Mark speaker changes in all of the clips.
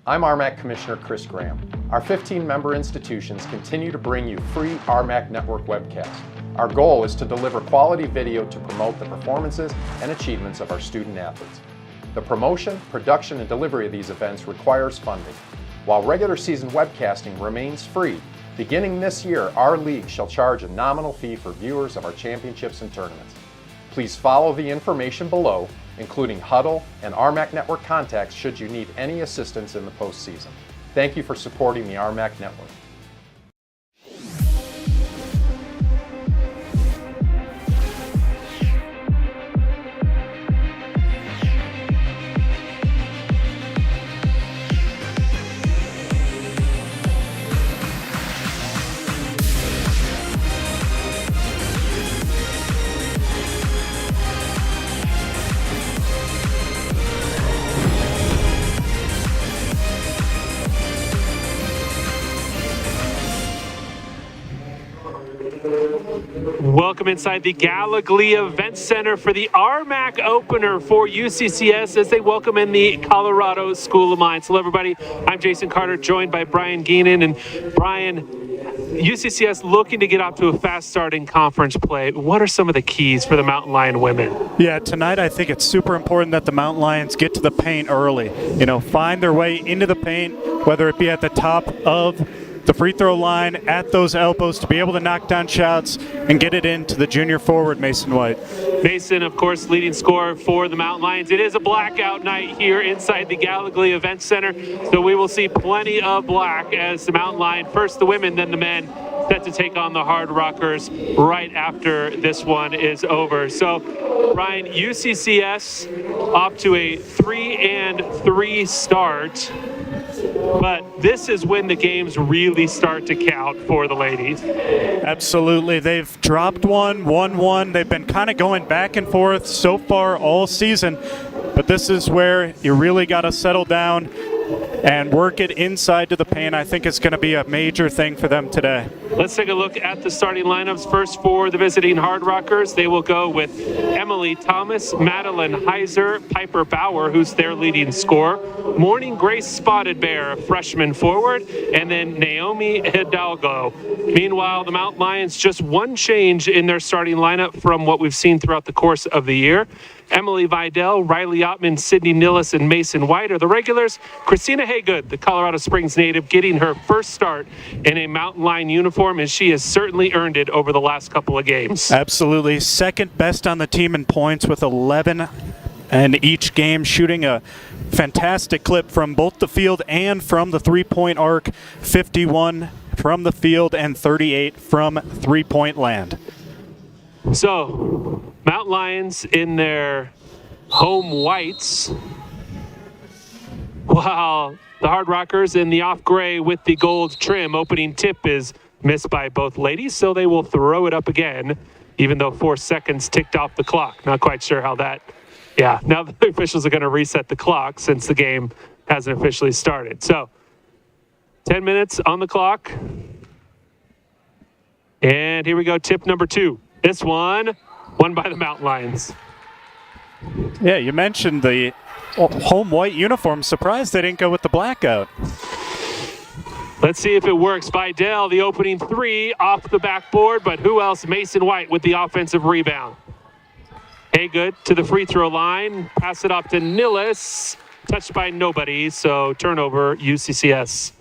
Speaker 1: I'm RMAC Commissioner Chris Graham. Our 15 member institutions continue to bring you free RMAC Network webcasts. Our goal is to deliver quality video to promote the performances and achievements of our student athletes. The promotion, production, and delivery of these events requires funding. While regular season webcasting remains free, beginning this year, our league shall charge a nominal fee for viewers of our championships and tournaments. Please follow the information below, including Huddle and RMAC Network contacts should you need any assistance in the postseason. Thank you for supporting the RMAC Network.
Speaker 2: Welcome inside the Gallogly Event Center for the RMAC opener for UCCS as they welcome in the Colorado School of Mines. Hello, everybody. I'm Jason Carter, joined by Brian Geenan. And Brian, UCCS looking to get off to a fast start in conference play. What are some of the keys for the Mountain Lion women?
Speaker 3: Yeah, tonight I think it's super important that the Mountain Lions get to the paint early. Find their way into the paint, whether it be at the top of the free throw line, at those elbows, to be able to knock down shots and get it into the junior forward, Mason White.
Speaker 2: Mason, of course, leading scorer for the Mountain Lions. It is a blackout night here inside the Gallogly Event Center, so we will see plenty of black as the Mountain Lion, first the women, then the men, set to take on the Hardrockers right after this one is over. So, Ryan, UCCS off to a 3-3 start. But this is when the games really start to count for the ladies.
Speaker 3: Absolutely. They've dropped one, won one. They've been kind of going back and forth so far all season. But this is where you really got to settle down and work it inside to the paint. I think it's going to be a major thing for them today.
Speaker 2: Let's take a look at the starting lineups. First for the visiting Hardrockers, they will go with Emily Thomas, Madeline Heiser, Piper Bauer, who's their leading scorer, Morning Grace Spotted Bear, a freshman forward, and then Naomi Hidalgo. Meanwhile, the Mountain Lions, just one change in their starting lineup from what we've seen throughout the course of the year. Emily Vidal, Riley Ottman, Sydney Nillis, and Mason White are the regulars. Christina Haygood, the Colorado Springs native, getting her first start in a Mountain Lion uniform, and she has certainly earned it over the last couple of games.
Speaker 3: Absolutely. Second best on the team in points with 11 in each game, shooting a fantastic clip from both the field and from the three-point arc, 51 from the field and 38 from three-point land.
Speaker 2: So, Mountain Lions in their home whites, while the Hardrockers in the off gray with the gold trim. Opening tip is missed by both ladies, so they will throw it up again, even though 4 seconds ticked off the clock. Not quite sure how that, now the officials are going to reset the clock since the game hasn't officially started. So, 10 minutes on the clock. And here we go, tip number 2. This one, won by the Mountain Lions.
Speaker 3: Yeah, you mentioned the home white uniform. Surprised they didn't go with the blackout.
Speaker 2: Let's see if it works. Vidal, the opening 3 off the backboard, but who else? Mason White with the offensive rebound. Haygood to the free throw line. Pass it off to Nillis. Touched by nobody, so turnover, UCCS.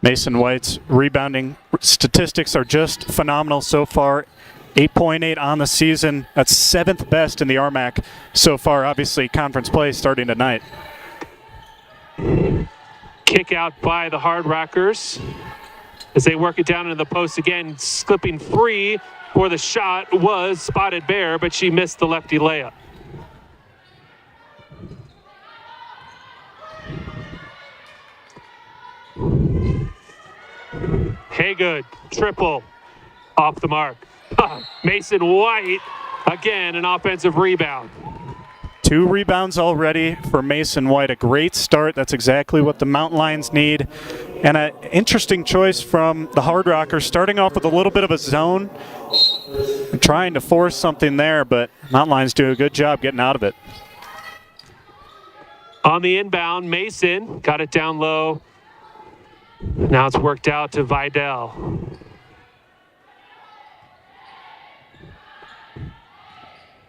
Speaker 3: Mason White's rebounding statistics are just phenomenal so far. 8.8 on the season. That's 7th best in the RMAC so far. Obviously, conference play starting tonight.
Speaker 2: Kick out by the Hardrockers as they work it down into the post again. Slipping free for the shot was Spotted Bear, but she missed the lefty layup. Haygood, triple, off the mark. Mason White, again, an offensive rebound.
Speaker 3: 2 rebounds already for Mason White. A great start. That's exactly what the Mountain Lions need. And an interesting choice from the Hardrockers, starting off with a little bit of a zone, trying to force something there, but Mountain Lions do a good job getting out of it.
Speaker 2: On the inbound, Mason got it down low. Now it's worked out to Vidal.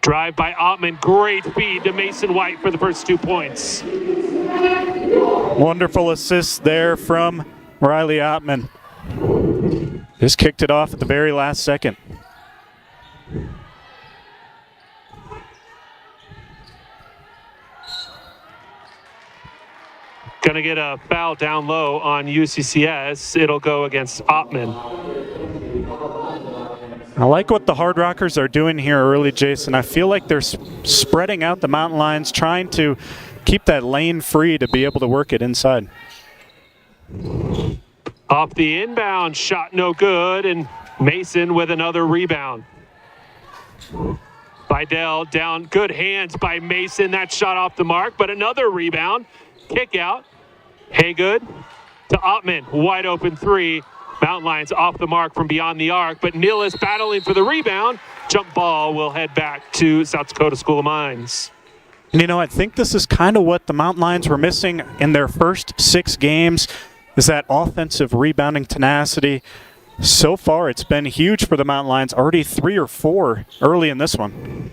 Speaker 2: Drive by Ottman, great feed to Mason White for the first 2 points.
Speaker 3: Wonderful assist there from Riley Ottman. Just kicked it off at the very last second.
Speaker 2: Gonna get a foul down low on UCCS. It'll go against Ottman.
Speaker 3: I like what the Hardrockers are doing here early, Jason. I feel like they're spreading out the mountain lions, trying to keep that lane free to be able to work it inside.
Speaker 2: Off the inbound, shot no good, and Mason with another rebound. Vidal down, good hands by Mason. That shot off the mark, but another rebound. Kick out. Haygood to Ottman, wide open three. Mountain Lions off the mark from beyond the arc, but Nillis battling for the rebound. Jump ball will head back to South Dakota School of Mines.
Speaker 3: And you know, I think this is kind of what the Mountain Lions were missing in their first 6 games, is that offensive rebounding tenacity. So far, it's been huge for the Mountain Lions, already 3 or 4 early in this one.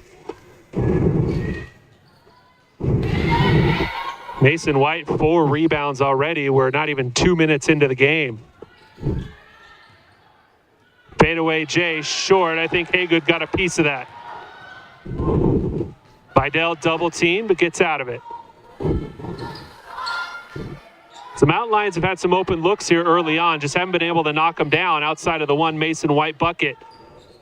Speaker 2: Mason White, 4 rebounds already. We're not even 2 minutes into the game. Fadeaway Jay, short. I think Haygood got a piece of that. Vidal double team, but gets out of it. The Mountain Lions have had some open looks here early on, just haven't been able to knock them down outside of the one Mason White bucket.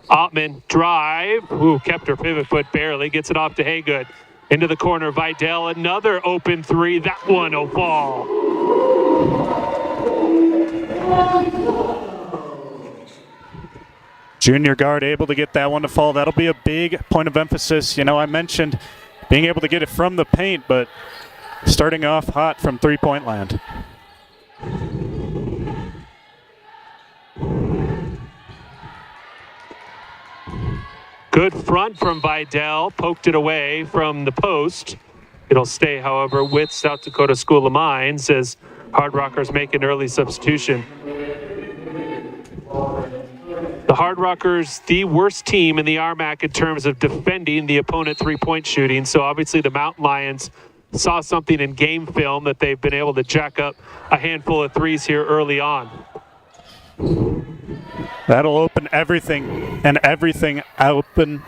Speaker 2: Ottman drive, kept her pivot foot barely, gets it off to Haygood. Into the corner, Vidal, another open 3, that one will fall.
Speaker 3: Junior guard able to get that one to fall. That'll be a big point of emphasis. You know, I mentioned being able to get it from the paint, but starting off hot from three-point land.
Speaker 2: Good front from Vidal, poked it away from the post. It'll stay, however, with South Dakota School of Mines as Hardrockers make an early substitution. The Hardrockers, the worst team in the RMAC in terms of defending the opponent three-point shooting. So obviously the Mountain Lions saw something in game film that they've been able to jack up a handful of threes here early on.
Speaker 3: That'll open everything, and everything open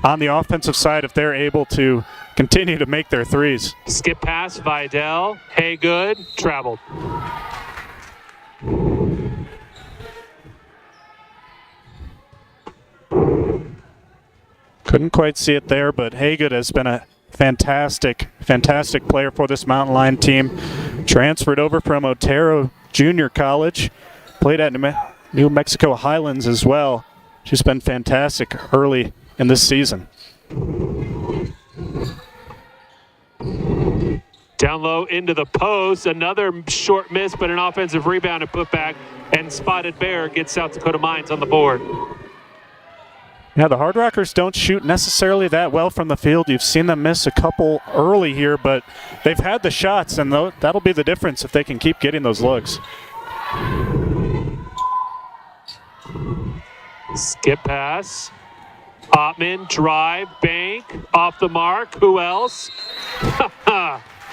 Speaker 3: on the offensive side if they're able to continue to make their threes.
Speaker 2: Skip pass, Vidal, Haygood, traveled.
Speaker 3: Couldn't quite see it there, but Haygood has been a fantastic player for this Mountain Lion team. Transferred over from Otero Junior College, played at New Mexico Highlands as well. She's been fantastic early in this season.
Speaker 2: Down low into the post, another short miss, but an offensive rebound and put back, and Spotted Bear gets South Dakota Mines on the board.
Speaker 3: Yeah, the Hardrockers don't shoot necessarily that well from the field. You've seen them miss a couple early here, but they've had the shots, and that'll be the difference if they can keep getting those looks.
Speaker 2: Skip pass. Ottman, drive, bank, off the mark. Who else?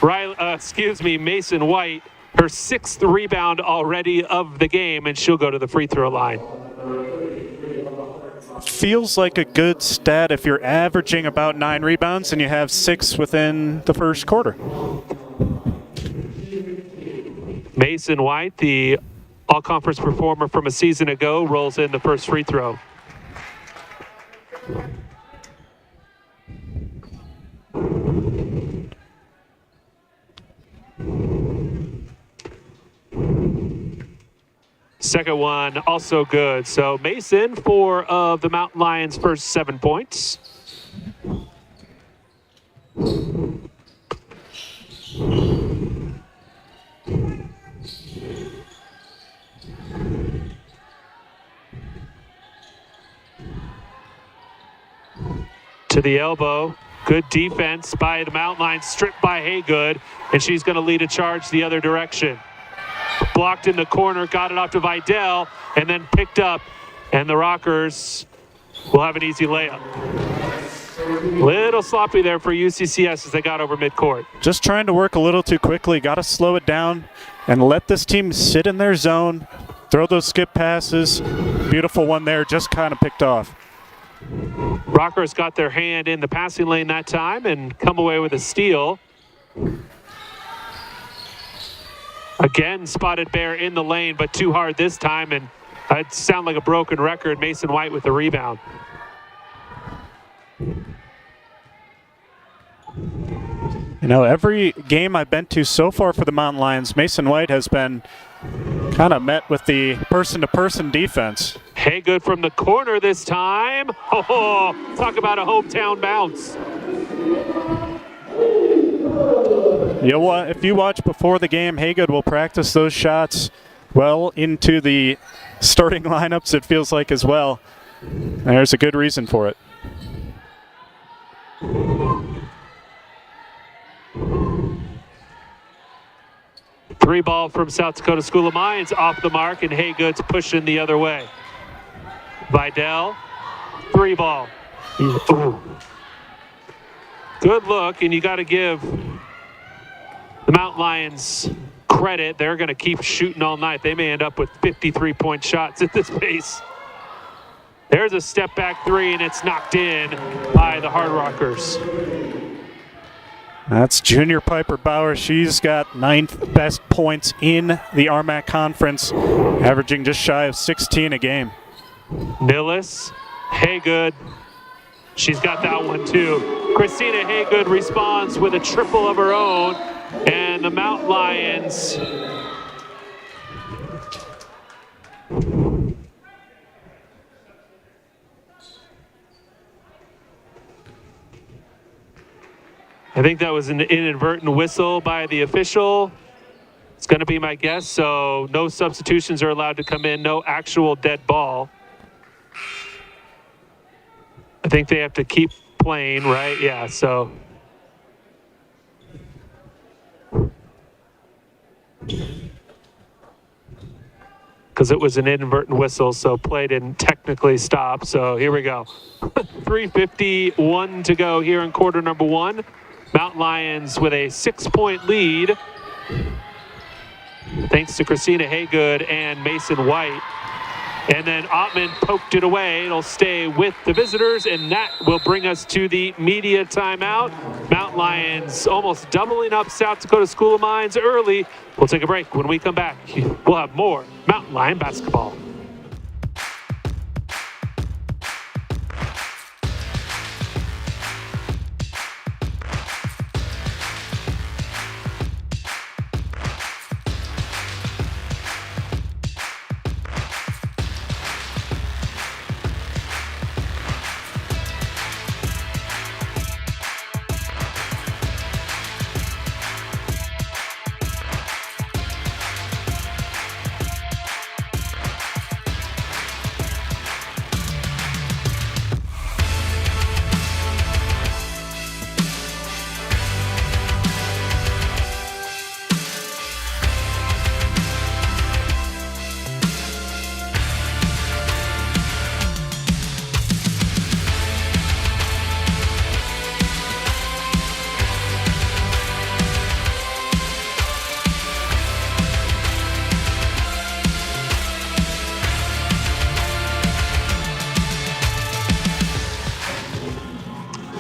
Speaker 2: Mason White, her 6th rebound already of the game, and she'll go to the free throw line.
Speaker 3: Feels like a good stat if you're averaging about 9 rebounds and you have 6 within the first quarter.
Speaker 2: Mason White, the all-conference performer from a season ago, rolls in the first free throw. Second one also good. So Mason, 4 of the Mountain Lions' first 7 points. To the elbow, Good defense by the Mountain Lions, stripped by Haygood, and she's going to lead a charge the other direction. Blocked in the corner, got it off to Vidal, and then picked up, and the Rockers will have an easy layup. Little sloppy there for UCCS as they got over midcourt.
Speaker 3: Just trying to work a little too quickly. Got to slow it down and let this team sit in their zone, throw those skip passes. Beautiful one there, just kind of picked off.
Speaker 2: Rockers got their hand in the passing lane that time and come away with a steal. Again, spotted Bear in the lane, but too hard this time, and it sound like a broken record. Mason White with the rebound.
Speaker 3: You know, every game I've been to so far for the Mountain Lions, Mason White has been kind of met with the person-to-person defense.
Speaker 2: Haygood from the corner this time. Oh, talk about a hometown bounce.
Speaker 3: You know what? If you watch before the game, Haygood will practice those shots well into the starting lineups, it feels like, as well. There's a good reason for it.
Speaker 2: Three ball from South Dakota School of Mines off the mark, and Haygood's pushing the other way. Vidal, three ball. Ooh. Good look, and you got to give the Mountain Lions credit. They're going to keep shooting all night. They may end up with 53-point shots at this pace. There's a step back three, and it's knocked in by the Hardrockers.
Speaker 3: That's junior Piper Bauer. She's got 9th best points in the RMAC conference, averaging just shy of 16 a game.
Speaker 2: Nillis, Haygood. She's got that one too. Christina Haygood responds with a triple of her own, and the Mountain Lions I think that was an inadvertent whistle by the official. It's going to be my guess, so no substitutions are allowed to come in, no actual dead ball. I think they have to keep playing, right? Yeah, so. Because it was an inadvertent whistle, so play didn't technically stop. So here we go. 3:51 to go here in quarter number one. Mountain Lions with a 6-point lead, thanks to Christina Haygood and Mason White. And then Ottman poked it away. It'll stay with the visitors, and that will bring us to the media timeout. Mountain Lions almost doubling up South Dakota School of Mines early. We'll take a break. When we come back, we'll have more Mountain Lion basketball.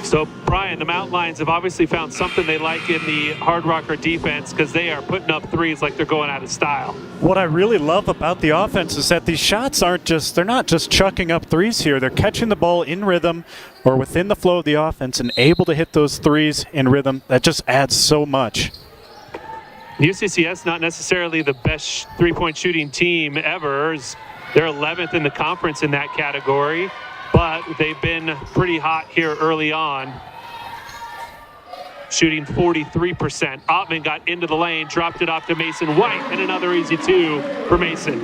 Speaker 2: So, Brian, the Mountain Lions have obviously found something they like in the Hardrocker defense, because they are putting up threes like they're going out of style.
Speaker 3: What I really love about the offense is that these shots they're not just chucking up threes here. They're catching the ball in rhythm or within the flow of the offense and able to hit those threes in rhythm. That just adds so much.
Speaker 2: UCCS not necessarily the best three-point shooting team ever. They're 11th in the conference in that category, but they've been pretty hot here early on, shooting 43%. Ottman got into the lane, dropped it off to Mason White, and another easy two for Mason.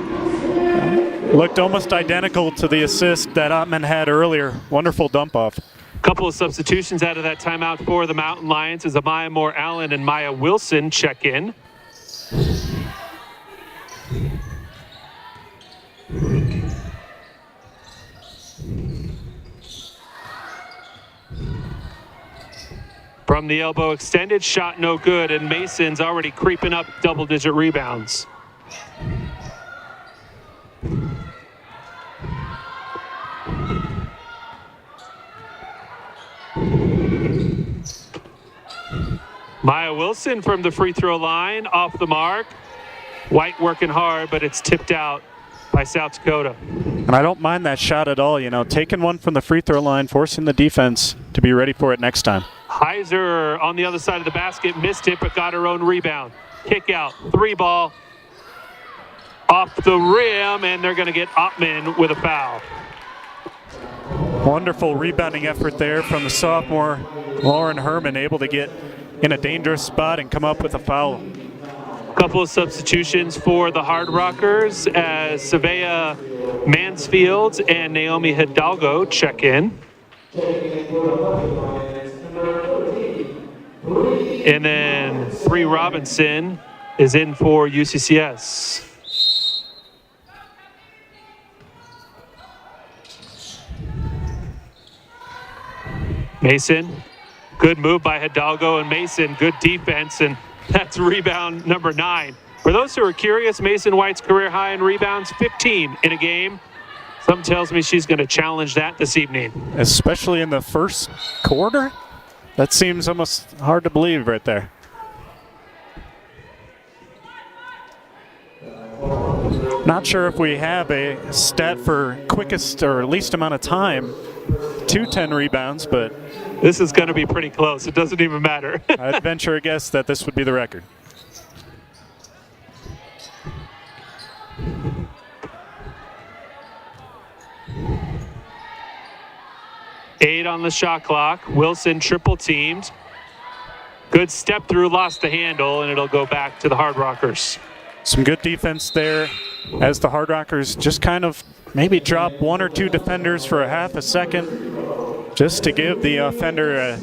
Speaker 3: Looked almost identical to the assist that Ottman had earlier. Wonderful dump off.
Speaker 2: Couple of substitutions out of that timeout for the Mountain Lions as Amaya Moore-Allen and Maya Wilson check in. From the elbow extended, shot no good, and Mason's already creeping up double-digit rebounds. Maya Wilson from the free throw line, off the mark. White working hard, but it's tipped out by South Dakota.
Speaker 3: And I don't mind that shot at all, you know, taking one from the free throw line, forcing the defense to be ready for it next time.
Speaker 2: Heiser on the other side of the basket, missed it, but got her own rebound. Kick out, 3-ball, off the rim, and they're going to get Ottman with a foul.
Speaker 3: Wonderful rebounding effort there from the sophomore Lauren Herman, able to get in a dangerous spot and come up with a foul.
Speaker 2: Couple of substitutions for the Hardrockers as Savea Mansfield and Naomi Hidalgo check in. And then Bree Robinson is in for UCCS. Mason, good move by Hidalgo, and Mason, good defense, and that's rebound number 9. For those who are curious, Mason White's career high in rebounds, 15 in a game. Something tells me she's going to challenge that this evening.
Speaker 3: Especially in the first quarter? That seems almost hard to believe right there. Not sure if we have a stat for quickest or least amount of time to 10 rebounds, but
Speaker 2: this is going to be pretty close. It doesn't even matter.
Speaker 3: I'd venture a guess that this would be the record.
Speaker 2: Eight on the shot clock. Wilson triple teamed. Good step through, lost the handle, and it'll go back to the Hardrockers.
Speaker 3: Some good defense there as the Hardrockers just kind of maybe drop one or two defenders for a half a second just to give the offender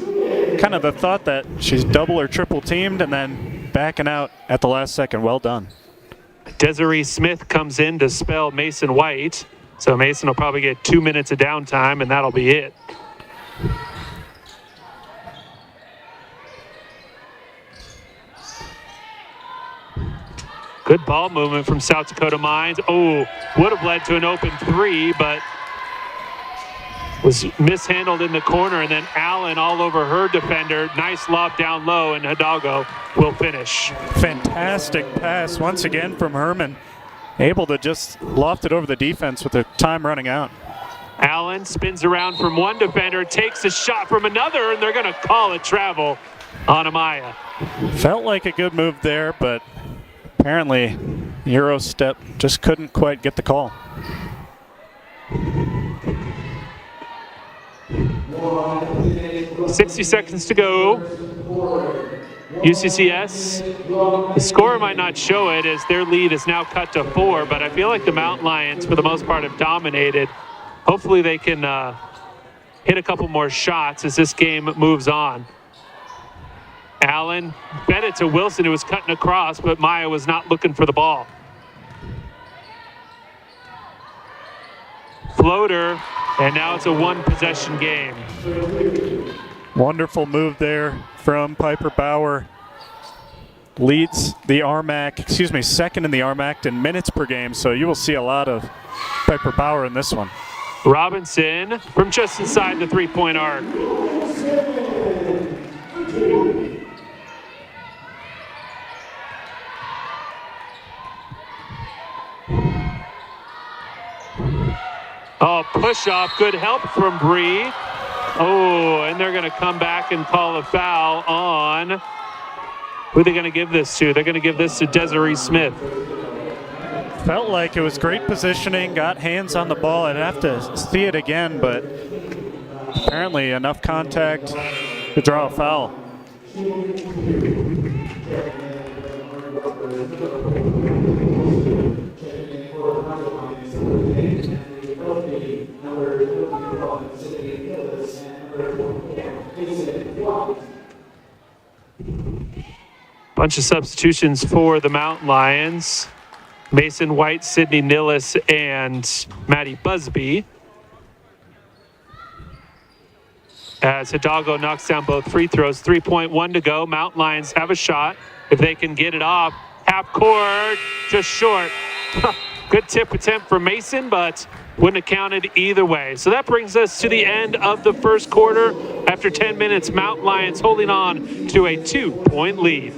Speaker 3: kind of the thought that she's double or triple teamed and then backing out at the last second. Well done.
Speaker 2: Desiree Smith comes in to spell Mason White. So Mason will probably get 2 minutes of downtime, and that'll be it. Good ball movement from South Dakota Mines. Oh, would have led to an open 3, but was mishandled in the corner, and then Allen all over her defender. Nice lob down low, and Hidalgo will finish.
Speaker 3: Fantastic pass once again from Herman. Able to just loft it over the defense with the time running out.
Speaker 2: Allen spins around from one defender, takes a shot from another, and they're going to call it travel on Amaya.
Speaker 3: Felt like a good move there, but apparently Euro step just couldn't quite get the call.
Speaker 2: $60 seconds to go. UCCS, the score might not show it as their lead is now cut to 4, but I feel like the Mountain Lions, for the most part, have dominated. Hopefully they can hit a couple more shots as this game moves on. Allen fed it to Wilson, who was cutting across, but Maya was not looking for the ball. Floater, and now it's a one-possession game.
Speaker 3: Wonderful move there from Piper Bauer. Leads the RMAC, second in the RMAC in minutes per game, so you will see a lot of Piper Bauer in this one.
Speaker 2: Robinson from just inside the three-point arc. Oh, push off, good help from Bree. Oh, and they're going to come back and call a foul on, who are they going to give this to? They're going to give this to Desiree Smith.
Speaker 3: Felt like it was great positioning, got hands on the ball. I'd have to see it again, but apparently enough contact to draw a foul.
Speaker 2: Bunch of substitutions for the Mountain Lions. Mason White, Sydney Nillis, and Maddie Busby. As Hidalgo knocks down both free throws. 3.1 to go. Mountain Lions have a shot. If they can get it off, half court, just short. Good tip attempt for Mason, but wouldn't have counted either way. So that brings us to the end of the first quarter. After 10 minutes, Mountain Lions holding on to a 2-point lead.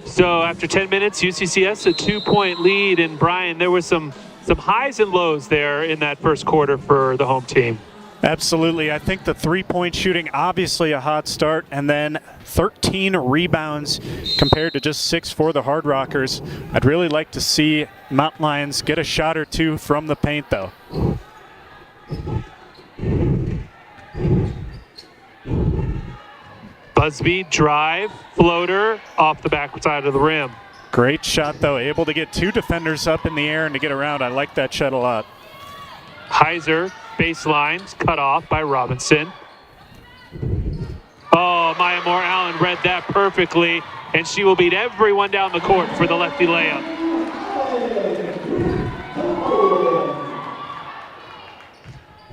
Speaker 2: So after 10 minutes, UCCS a 2-point lead. And Brian, there was some highs and lows there in that first quarter for the home team.
Speaker 3: Absolutely. I think the three-point shooting, obviously a hot start, and then 13 rebounds compared to just 6 for the Hardrockers. I'd really like to see Mountain Lions get a shot or two from the paint, though.
Speaker 2: Busby, drive, floater, off the back side of the rim.
Speaker 3: Great shot, though. Able to get 2 defenders up in the air and to get around. I like that shot a lot.
Speaker 2: Heiser, baseline, cut off by Robinson. Oh, Maya Moore Allen read that perfectly, and she will beat everyone down the court for the lefty layup.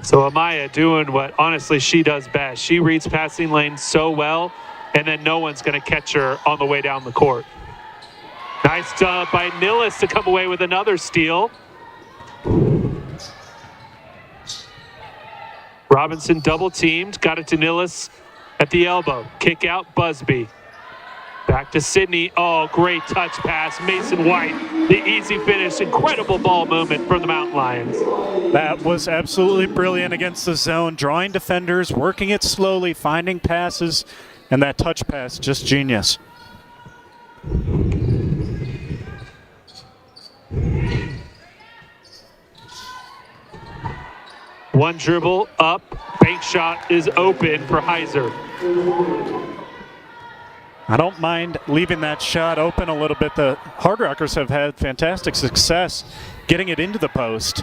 Speaker 2: So Amaya doing what honestly she does best. She reads passing lanes so well, and then no one's going to catch her on the way down the court. Nice job by Nillis to come away with another steal. Robinson double teamed, got it to Nillis at the elbow. Kick out Busby. Back to Sydney. Oh, great touch pass. Mason White, the easy finish. Incredible ball movement from the Mountain Lions.
Speaker 3: That was absolutely brilliant against the zone. Drawing defenders, working it slowly, finding passes, and that touch pass, just genius.
Speaker 2: One dribble up. Bank shot is open for Heiser.
Speaker 3: I don't mind leaving that shot open a little bit. The Hardrockers have had fantastic success getting it into the post.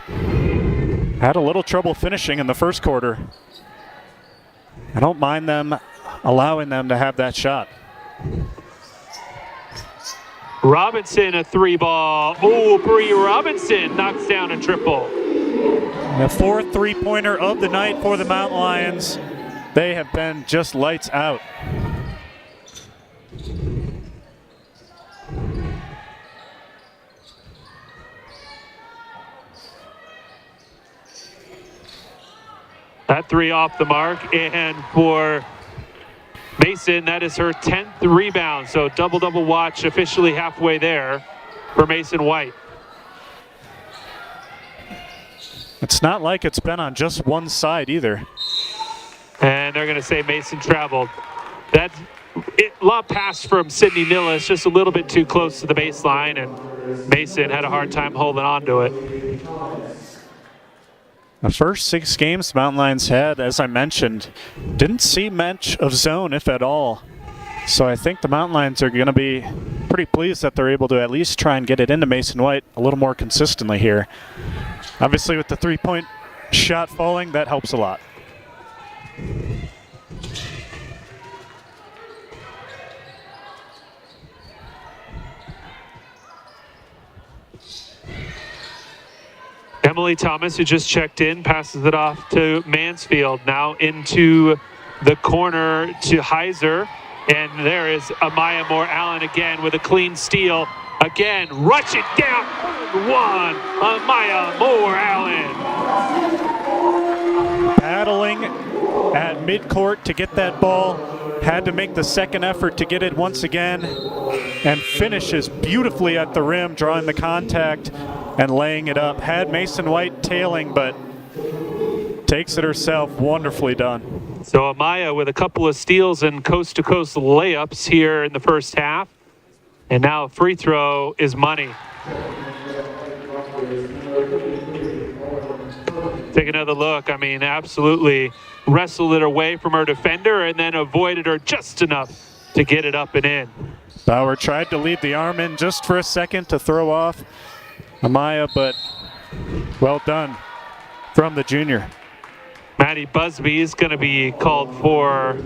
Speaker 3: Had a little trouble finishing in the first quarter. I don't mind them allowing them to have that shot.
Speaker 2: Robinson, a 3-ball. Oh, Bree Robinson knocks down a triple.
Speaker 3: The 4th three-pointer of the night for the Mountain Lions. They have been just lights out.
Speaker 2: That 3 off the mark, and for Mason, that is her 10th rebound. So double-double watch officially halfway there for Mason White.
Speaker 3: It's not like it's been on just one side either.
Speaker 2: And they're going to say Mason traveled. That lob pass from Sydney Nillis, just a little bit too close to the baseline, and Mason had a hard time holding on to it.
Speaker 3: The first 6 games Mountain Lions had, as I mentioned, didn't see much of zone, if at all. So I think the Mountain Lions are going to be pretty pleased that they're able to at least try and get it into Mason White a little more consistently here. Obviously, with the three-point shot falling, that helps a lot.
Speaker 2: Emily Thomas, who just checked in, passes it off to Mansfield. Now into the corner to Heiser. And there is Amaya Moore-Allen again with a clean steal. Again, rush it down. One, Amaya Moore-Allen.
Speaker 3: Battling at midcourt to get that ball. Had to make the second effort to get it once again. And finishes beautifully at the rim, drawing the contact and laying it up. Had Mason White tailing, but takes it herself. Wonderfully done.
Speaker 2: So Amaya with a couple of steals and coast-to-coast layups here in the first half. And now a free throw is money. Take another look. I mean, absolutely wrestled it away from her defender and then avoided her just enough to get it up and in.
Speaker 3: Bauer tried to lead the arm in just for a second to throw off Amaya, but well done from the junior.
Speaker 2: Maddie Busby is going to be called for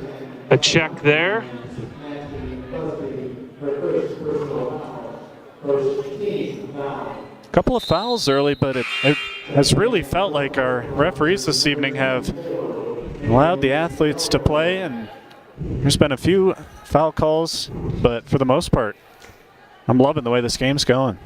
Speaker 2: a check there.
Speaker 3: Couple of fouls early, but it has really felt like our referees this evening have allowed the athletes to play, and there's been a few foul calls, but for the most part, I'm loving the way this game's going.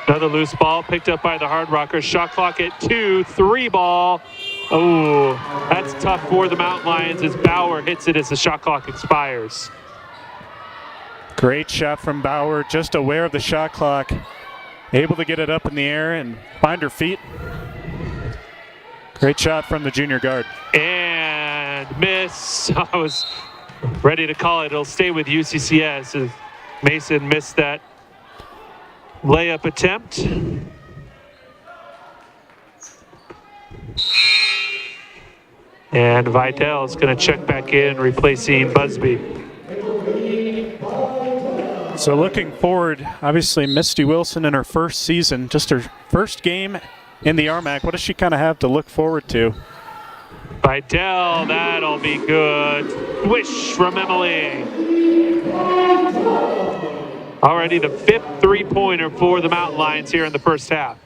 Speaker 2: Another loose ball picked up by the Hardrockers. Shot clock at 2, 3 ball. Oh, that's tough for the Mountain Lions as Bauer hits it as the shot clock expires.
Speaker 3: Great shot from Bauer, just aware of the shot clock. Able to get it up in the air and find her feet. Great shot from the junior guard.
Speaker 2: And miss. I was ready to call it. It'll stay with UCCS as Mason missed that layup attempt. And Vidal is going to check back in, replacing Busby.
Speaker 3: So looking forward, obviously Misty Wilson in her first season, just her first game in the RMAC. What does she kind of have to look forward to?
Speaker 2: Vidal, that'll be good. Wish from Emily. Already the 5th three-pointer for the Mountain Lions here in the first half.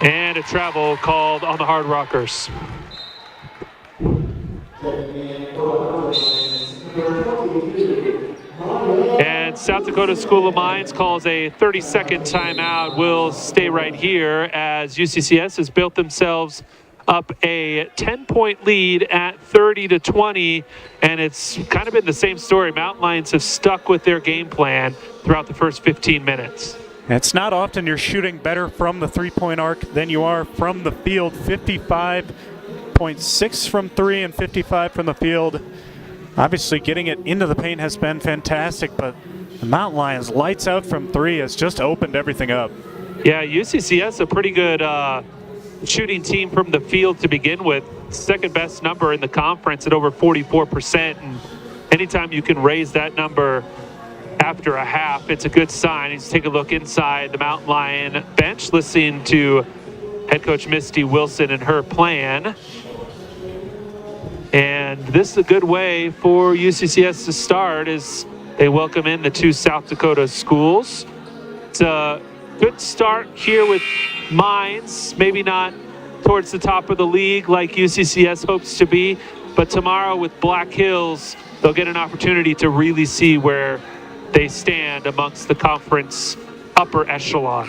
Speaker 2: And a travel called on the Hardrockers. And South Dakota School of Mines calls a 30-second timeout. We'll stay right here as UCCS has built themselves up a 10-point lead at 30-20, and it's kind of been the same story. Mountain Lions have stuck with their game plan throughout the first 15 minutes.
Speaker 3: It's not often you're shooting better from the three-point arc than you are from the field. 55.6 from three and 55 from the field. Obviously getting it into the paint has been fantastic, but the Mountain Lions lights out from three has just opened everything up.
Speaker 2: Yeah, UCCS a pretty good shooting team from the field to begin with. Second best number in the conference at over 44%. And anytime you can raise that number after a half, it's a good sign. Let's take a look inside the Mountain Lion bench, listening to head coach Misty Wilson and her plan. And this is a good way for UCCS to start as they welcome in the two South Dakota schools. It's a good start here with Mines, maybe not towards the top of the league like UCCS hopes to be, but tomorrow with Black Hills, they'll get an opportunity to really see where they stand amongst the conference upper echelon.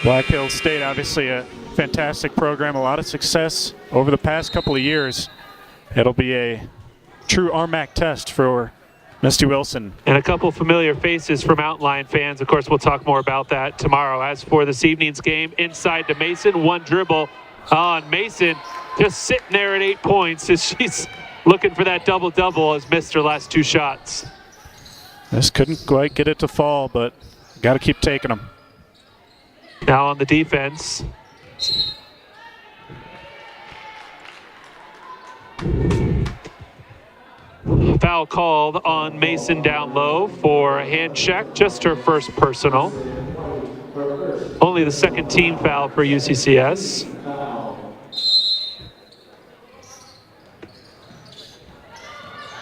Speaker 3: Black Hills State, obviously a fantastic program, a lot of success over the past couple of years. It'll be a true RMAC test for Misty Wilson.
Speaker 2: And a couple familiar faces for Mountain Lion fans. Of course, we'll talk more about that tomorrow. As for this evening's game, inside to Mason, one dribble on Mason, just sitting there at 8 points as she's looking for that double-double, has missed her last 2 shots.
Speaker 3: Just couldn't quite get it to fall, but got to keep taking them.
Speaker 2: Now on the defense. Foul called on Mason down low for a hand check, just her first personal. Only the second team foul for UCCS.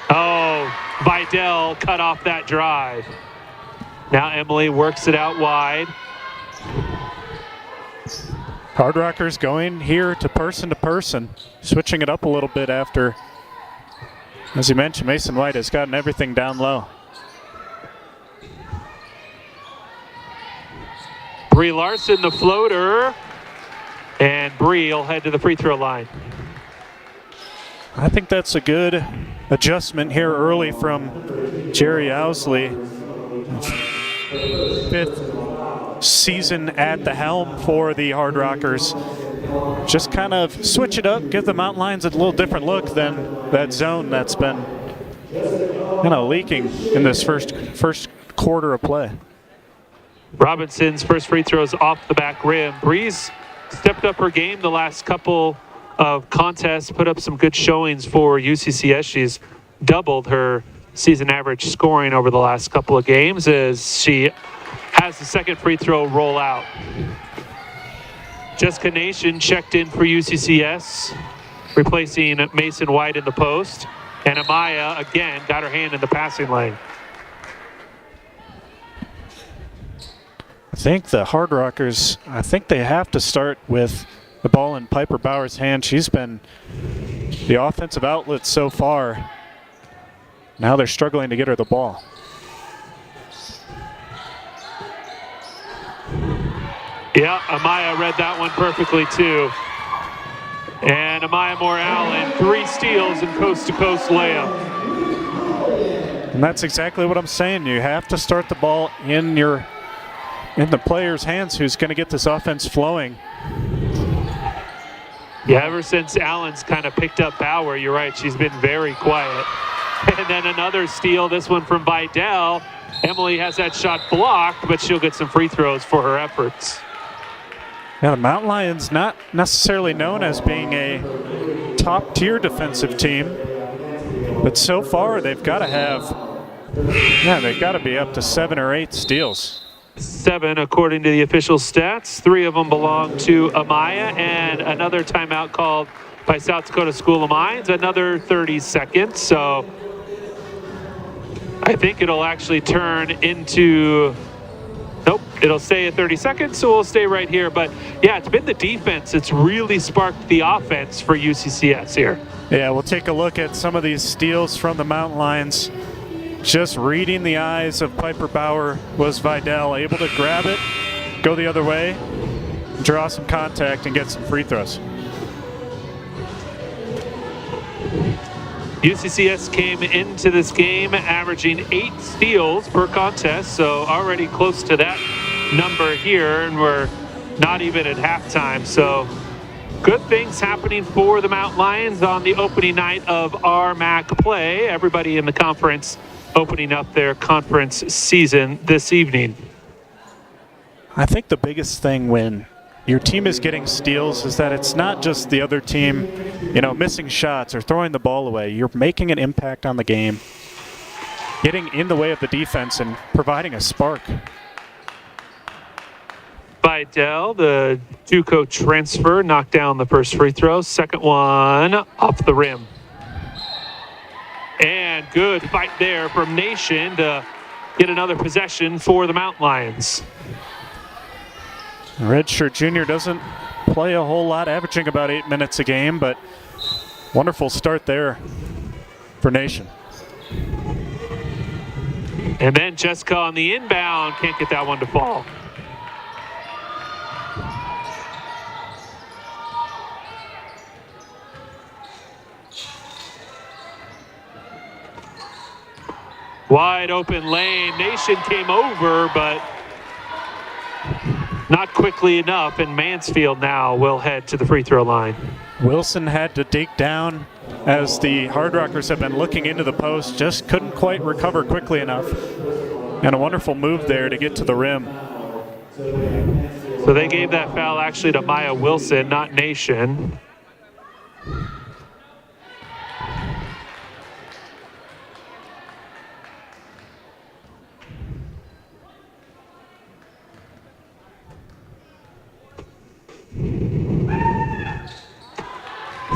Speaker 2: Oh, Vidal cut off that drive. Now Emily works it out wide.
Speaker 3: Hardrockers going here to person, switching it up a little bit after, as you mentioned, Mason White has gotten everything down low.
Speaker 2: Bree Larson, the floater, and Bree will head to the free throw line.
Speaker 3: I think that's a good adjustment here early from Jerry Owsley. Fifth season at the helm for the Hardrockers. Just kind of switch it up, give the Mountain Lions a little different look than that zone that's been kind of leaking in this first quarter of play.
Speaker 2: Robinson's first free throw is off the back rim. Bree's stepped up her game the last couple of contests, put up some good showings for UCCS. She's doubled her season average scoring over the last couple of games as she has the second free throw roll out. Jessica Nation checked in for UCCS, replacing Mason White in the post. And Amaya, again, got her hand in the passing lane.
Speaker 3: I think the Hardrockers, they have to start with the ball in Piper Bauer's hand. She's been the offensive outlet so far. Now they're struggling to get her the ball.
Speaker 2: Yeah, Amaya read that one perfectly too. And Amaya Moore-Allen, 3 steals and coast-to-coast layup.
Speaker 3: And that's exactly what I'm saying. You have to start the ball in the player's hands who's going to get this offense flowing.
Speaker 2: Yeah, ever since Allen's kind of picked up Bauer, you're right, she's been very quiet. And then another steal, this one from Vidal. Emily has that shot blocked, but she'll get some free throws for her efforts.
Speaker 3: Yeah, the Mountain Lions not necessarily known as being a top-tier defensive team, but so far they've got to be up to 7 or 8 steals.
Speaker 2: 7 according to the official stats. 3 of them belong to Amaya, and another timeout called by South Dakota School of Mines, another 30 seconds. So I think it'll actually turn into, nope, it'll stay at 30 seconds, so we'll stay right here. But yeah, it's been the defense that's really sparked the offense for UCCS here.
Speaker 3: Yeah, we'll take a look at some of these steals from the Mountain Lions. Just reading the eyes of Piper Bauer was Vidal, able to grab it, go the other way, draw some contact, and get some free throws.
Speaker 2: UCCS came into this game averaging 8 steals per contest, so already close to that number here, and we're not even at halftime. So good things happening for the Mountain Lions on the opening night of RMAC play. Everybody in the conference opening up their conference season this evening.
Speaker 3: I think the biggest thing when your team is getting steals is that it's not just the other team, missing shots or throwing the ball away. You're making an impact on the game, getting in the way of the defense and providing a spark.
Speaker 2: Vidal, the JUCO transfer, knocked down the first free throw. Second one off the rim. And good fight there from Nation to get another possession for the Mountain Lions.
Speaker 3: Redshirt junior doesn't play a whole lot, averaging about 8 minutes a game, but wonderful start there for Nation.
Speaker 2: And then Jessica on the inbound, can't get that one to fall. Wide open lane. Nation came over, but not quickly enough, and Mansfield now will head to the free throw line.
Speaker 3: Wilson had to dig down as the Hardrockers have been looking into the post, just couldn't quite recover quickly enough. And a wonderful move there to get to the rim.
Speaker 2: So they gave that foul actually to Maya Wilson, not Nation.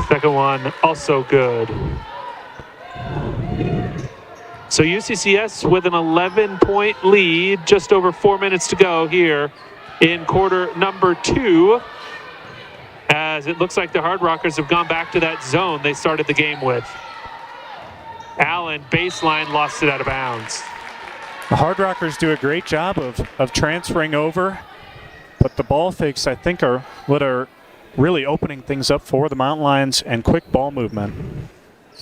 Speaker 2: Second one also good. So UCCS with an 11-point lead, just over 4 minutes to go here in quarter number 2, as it looks like the Hardrockers have gone back to that zone they started the game with. Allen, baseline, lost it out of bounds.
Speaker 3: The Hardrockers do a great job of transferring over, but the ball fakes, I think, are what are really opening things up for the Mountain Lions and quick ball movement.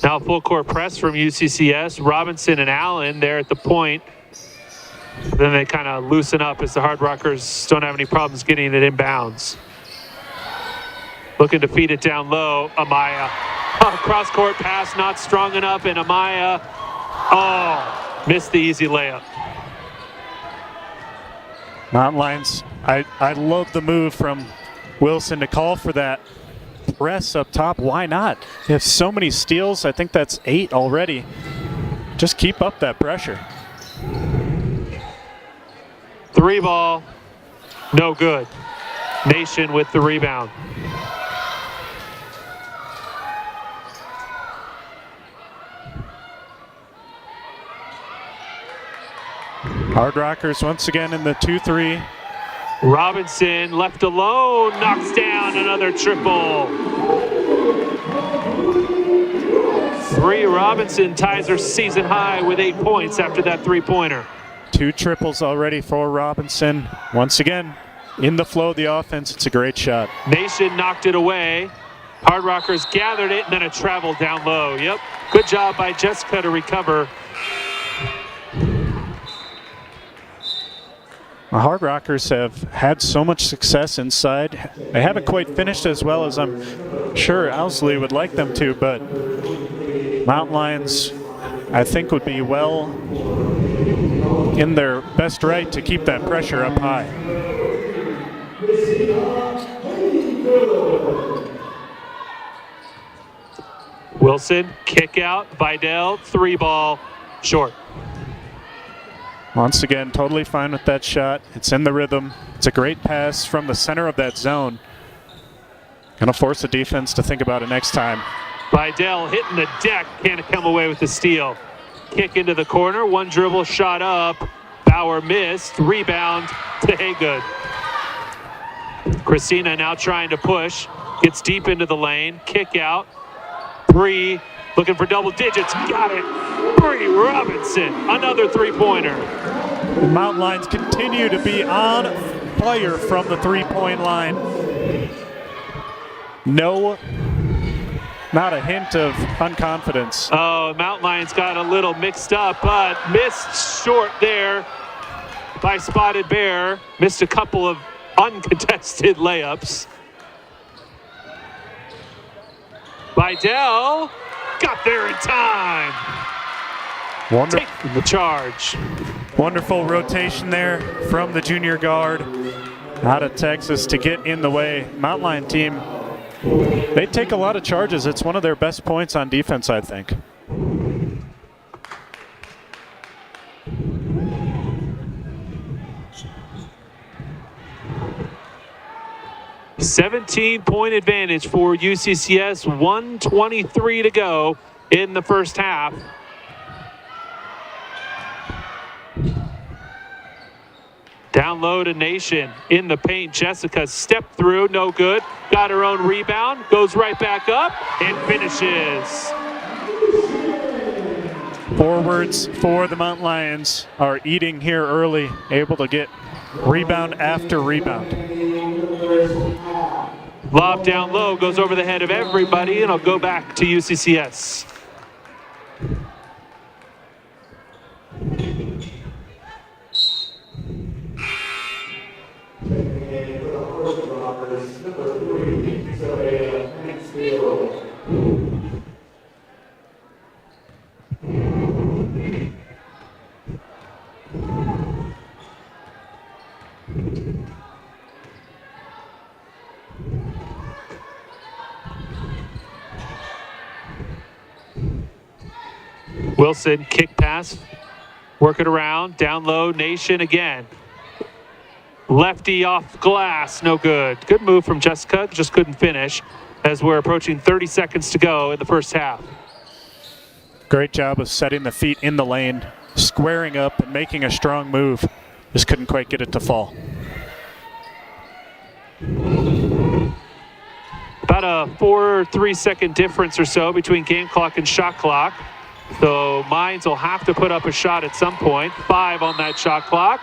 Speaker 2: Now full court press from UCCS. Robinson and Allen there at the point. Then they kind of loosen up as the Hardrockers don't have any problems getting it inbounds. Looking to feed it down low. Amaya. Cross court pass not strong enough, and Amaya, missed the easy layup.
Speaker 3: Mountain Lions, I love the move from Wilson to call for that press up top. Why not? They have so many steals. I think that's 8 already. Just keep up that pressure.
Speaker 2: 3 ball, no good. Nation with the rebound.
Speaker 3: Hardrockers once again in the 2-3.
Speaker 2: Robinson left alone, knocks down another triple. 3, Robinson ties her season high with 8 points after that 3-pointer.
Speaker 3: 2 triples already for Robinson. Once again, in the flow of the offense, it's a great shot.
Speaker 2: Nation knocked it away. Hardrockers gathered it, and then it traveled down low. Yep, good job by Jessica to recover.
Speaker 3: The Hardrockers have had so much success inside. They haven't quite finished as well as I'm sure Owsley would like them to, but Mountain Lions, I think, would be well in their best right to keep that pressure up high.
Speaker 2: Wilson, kick out, Vidal, 3 ball, short.
Speaker 3: Once again, totally fine with that shot. It's in the rhythm. It's a great pass from the center of that zone. Gonna force the defense to think about it next time.
Speaker 2: Vidal hitting the deck, can't come away with the steal. Kick into the corner, 1 dribble, shot up. Bauer missed, rebound to Haygood. Christina now trying to push, gets deep into the lane, kick out. 3, looking for double digits, got it. Bree Robinson, another 3-pointer.
Speaker 3: The Mountain Lions continue to be on fire from the 3-point line. No, not a hint of unconfidence.
Speaker 2: Oh, Mountain Lions got a little mixed up, but missed short there by Spotted Bear. Missed a couple of uncontested layups. Vidal got there in time. Taking the charge.
Speaker 3: Wonderful rotation there from the junior guard out of Texas to get in the way. Mountain Lion team, they take a lot of charges. It's one of their best points on defense, I think.
Speaker 2: $17-point advantage for UCCS, 1:23 to go in the first half. Down low to Nation in the paint. Jessica stepped through, no good. Got her own rebound, goes right back up and finishes.
Speaker 3: Forwards for the Mountain Lions are eating here early, able to get rebound after rebound.
Speaker 2: Lob down low, goes over the head of everybody, and I'll go back to UCCS. Wilson, kick pass, work it around, down low, Nation again. Lefty off glass, no good. Good move from Jessica, just couldn't finish as we're approaching 30 seconds to go in the first half.
Speaker 3: Great job of setting the feet in the lane, squaring up and making a strong move. Just couldn't quite get it to fall.
Speaker 2: About a 4-3-second difference or so between game clock and shot clock. So Mines will have to put up a shot at some point. 5 on that shot clock.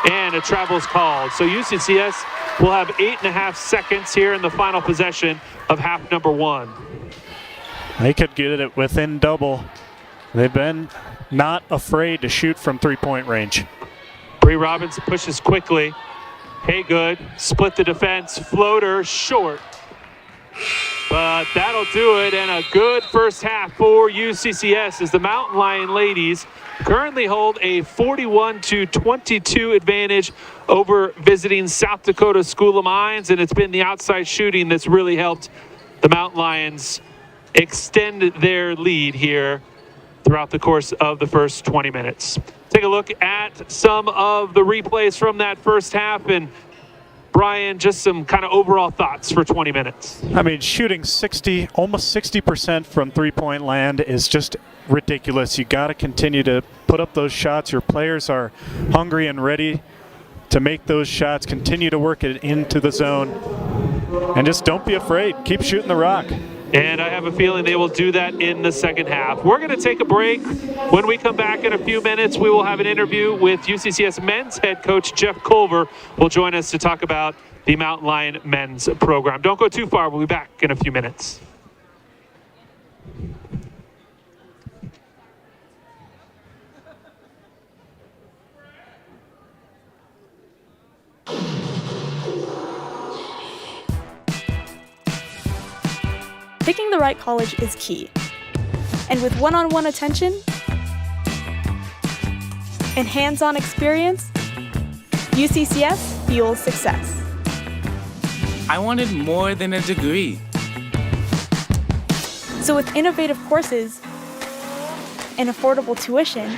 Speaker 2: And a travel's called. So UCCS will have 8.5 seconds here in the final possession of half number 1.
Speaker 3: They could get it within double. They've been not afraid to shoot from three-point range.
Speaker 2: Bree Robbins pushes quickly. Haygood split the defense. Floater short. But that'll do it, and a good first half for UCCS as the Mountain Lion ladies currently hold a 41-22 advantage over visiting South Dakota School of Mines, and it's been the outside shooting that's really helped the Mountain Lions extend their lead here throughout the course of the first 20 minutes. Take a look at some of the replays from that first half, and Brian, just some kind of overall thoughts for 20 minutes.
Speaker 3: I mean, shooting almost 60% from three-point land is just ridiculous. You got to continue to put up those shots. Your players are hungry and ready to make those shots. Continue to work it into the zone. And just don't be afraid. Keep shooting the rock.
Speaker 2: And I have a feeling they will do that in the second half. We're going to take a break. When we come back in a few minutes, we will have an interview with UCCS men's head coach Jeff Culver. Will join us to talk about the Mountain Lion men's program. Don't go too far. We'll be back in a few minutes.
Speaker 4: Picking the right college is key. And with one-on-one attention and hands-on experience, UCCS fuels success.
Speaker 5: I wanted more than a degree.
Speaker 4: So with innovative courses and affordable tuition,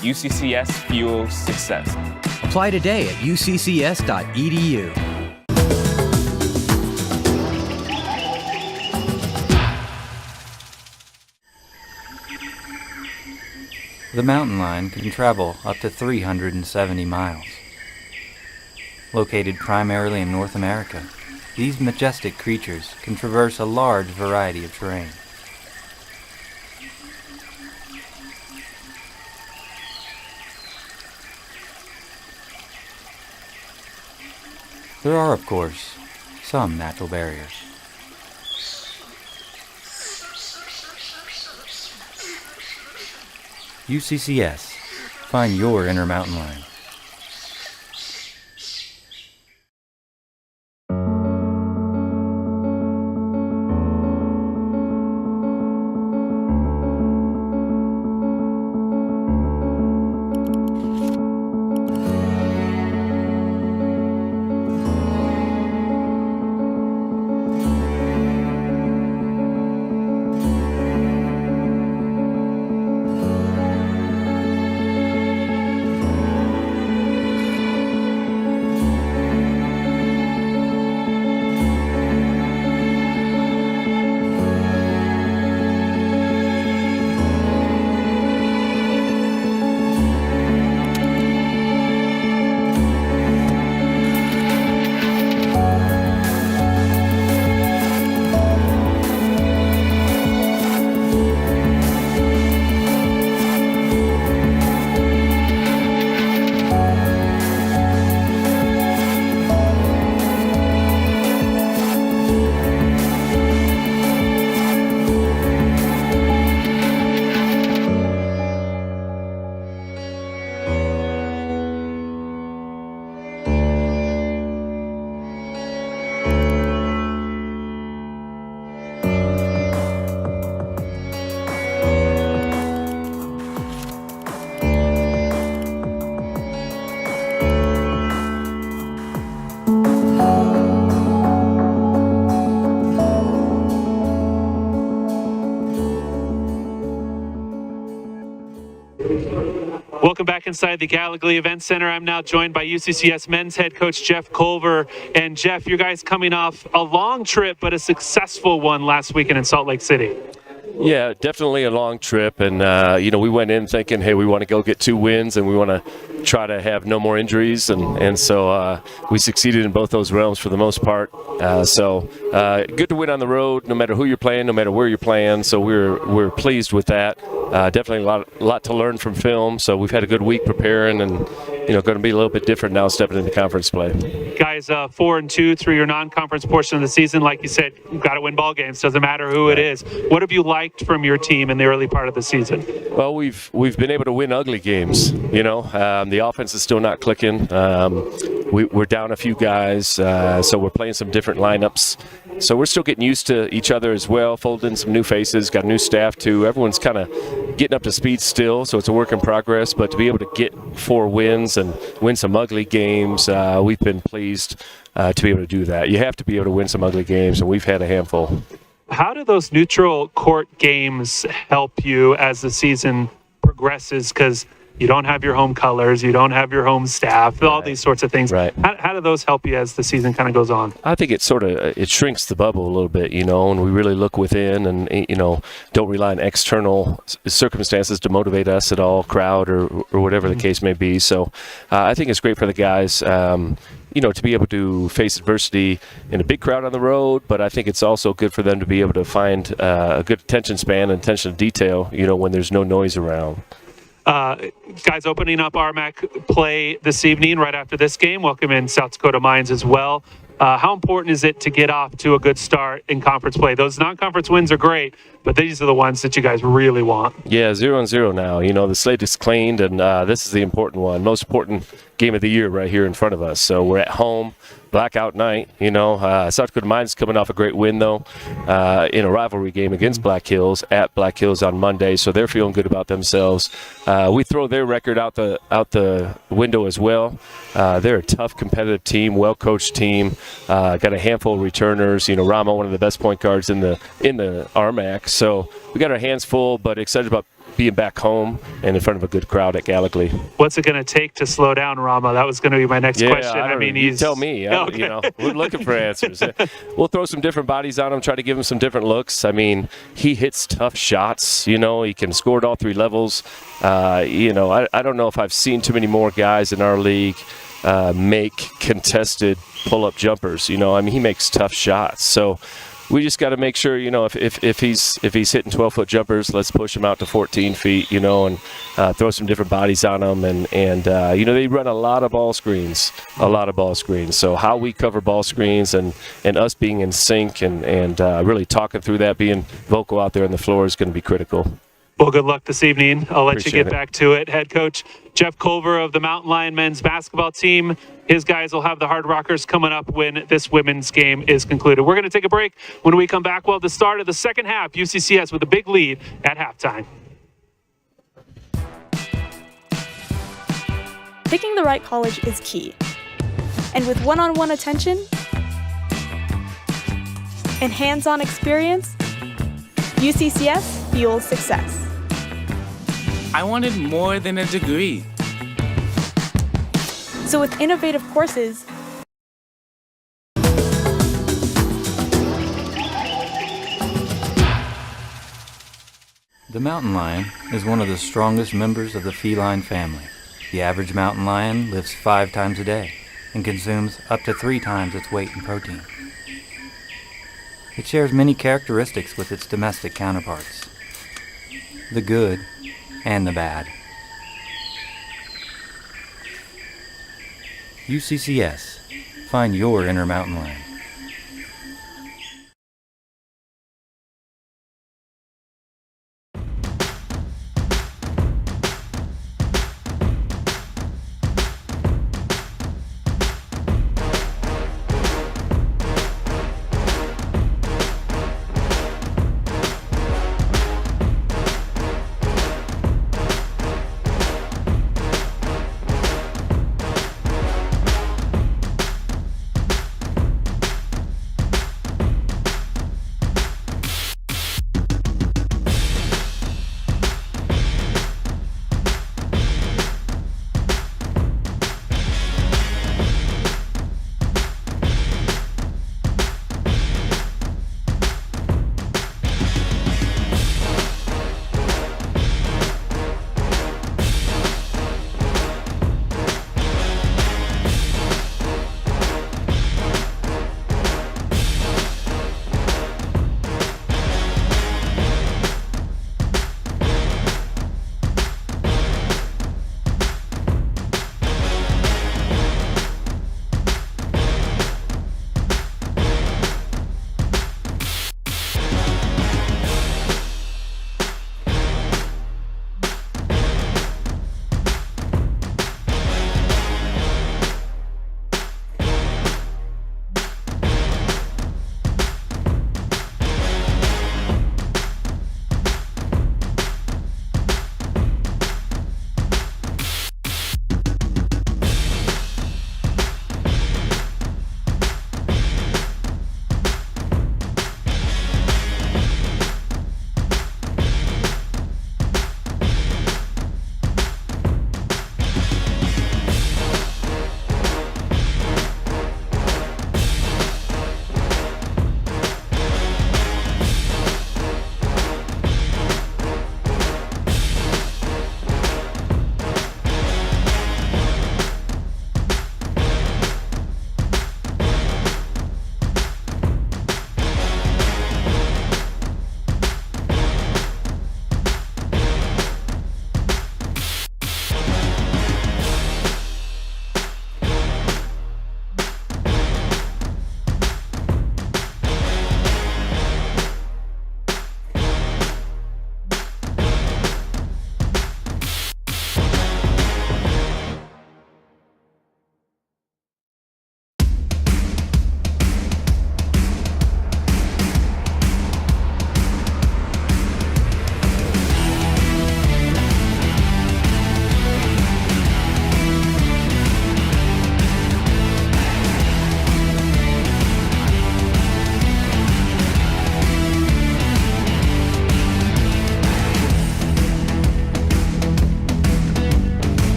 Speaker 5: UCCS fuels success.
Speaker 6: Apply today at uccs.edu.
Speaker 7: The mountain lion can travel up to 370 miles. Located primarily in North America, these majestic creatures can traverse a large variety of terrain. There are, of course, some natural barriers. UCCS. Find your inner mountain lion.
Speaker 2: back inside the Gallogly Event Center. I'm now joined by UCCS men's head coach Jeff Culver. And Jeff, you guys coming off a long trip, but a successful one last weekend in Salt Lake City.
Speaker 8: Yeah, definitely a long trip, and we went in thinking, hey, we want to go get 2 wins, and we want to try to have no more injuries, and so we succeeded in both those realms for the most part. So good to win on the road, no matter who you're playing, no matter where you're playing. So we're pleased with that. Definitely a lot to learn from film. So we've had a good week preparing, and going to be a little bit different now stepping into conference play.
Speaker 2: Guys, 4-2 through your non-conference portion of the season. Like you said, you've got to win ball games. Doesn't matter who it is. What have you liked from your team in the early part of the season?
Speaker 8: Well, we've been able to win ugly games. The offense is still not clicking. We're down a few guys, so we're playing some different lineups. So we're still getting used to each other as well, folding in some new faces, got a new staff too. Everyone's kind of getting up to speed still, so it's a work in progress. But to be able to get 4 wins and win some ugly games, we've been pleased to be able to do that. You have to be able to win some ugly games, and we've had a handful.
Speaker 2: How do those neutral court games help you as the season progresses? Because you don't have your home colors, you don't have your home staff, all these sorts of things.
Speaker 8: Right.
Speaker 2: How do those help you as the season kind of goes on?
Speaker 8: I think it shrinks the bubble a little bit, and we really look within and, don't rely on external circumstances to motivate us at all, crowd or whatever the case may be. So I think it's great for the guys, to be able to face adversity in a big crowd on the road, but I think it's also good for them to be able to find a good attention span and attention to detail, when there's no noise around.
Speaker 2: Guys, opening up RMAC play this evening right after this game. Welcome in South Dakota Mines as well. How important is it to get off to a good start in conference play? Those non-conference wins are great, but these are the ones that you guys really want.
Speaker 8: Yeah, 0-0 now. The slate is cleaned, and this is the important one. Most important game of the year right here in front of us. So we're at home, blackout night. South Dakota Mines coming off a great win, though, in a rivalry game against Black Hills at Black Hills on Monday. So they're feeling good about themselves. We throw their record out the window as well. They're a tough, competitive team, well-coached team. Got a handful of returners. Rama, one of the best point guards in the RMAC. So we got our hands full, but excited about being back home and in front of a good crowd at Gallogly.
Speaker 2: What's it going to take to slow down Rama? That was going to be my next question.
Speaker 8: I mean, you tell me.
Speaker 2: Okay.
Speaker 8: We're looking for answers. We'll throw some different bodies on him, try to give him some different looks. I mean, he hits tough shots. He can score at all 3 levels. I don't know if I've seen too many more guys in our league make contested pull-up jumpers. He makes tough shots. So we just got to make sure, if he's hitting 12-foot jumpers, let's push him out to 14 feet, and throw some different bodies on him. And they run a lot of ball screens. So how we cover ball screens and us being in sync and really talking through that, being vocal out there on the floor is going to be critical.
Speaker 2: Well, good luck this evening. I'll let
Speaker 8: Appreciate
Speaker 2: you get back to it. Head coach Jeff Culver of the Mountain Lion men's basketball team. His guys will have the Hardrockers coming up when this women's game is concluded. We're going to take a break. When we come back, well, the start of the second half, UCCS with a big lead at halftime.
Speaker 4: Picking the right college is key. And with one-on-one attention and hands-on experience, UCCS fuels success.
Speaker 5: I wanted more than a degree.
Speaker 4: So with innovative courses,
Speaker 7: The mountain lion is one of the strongest members of the feline family. The average mountain lion lives 5 times a day and consumes up to 3 times its weight in protein. It shares many characteristics with its domestic counterparts, the good and the bad. UCCS. Find your inner mountain lion.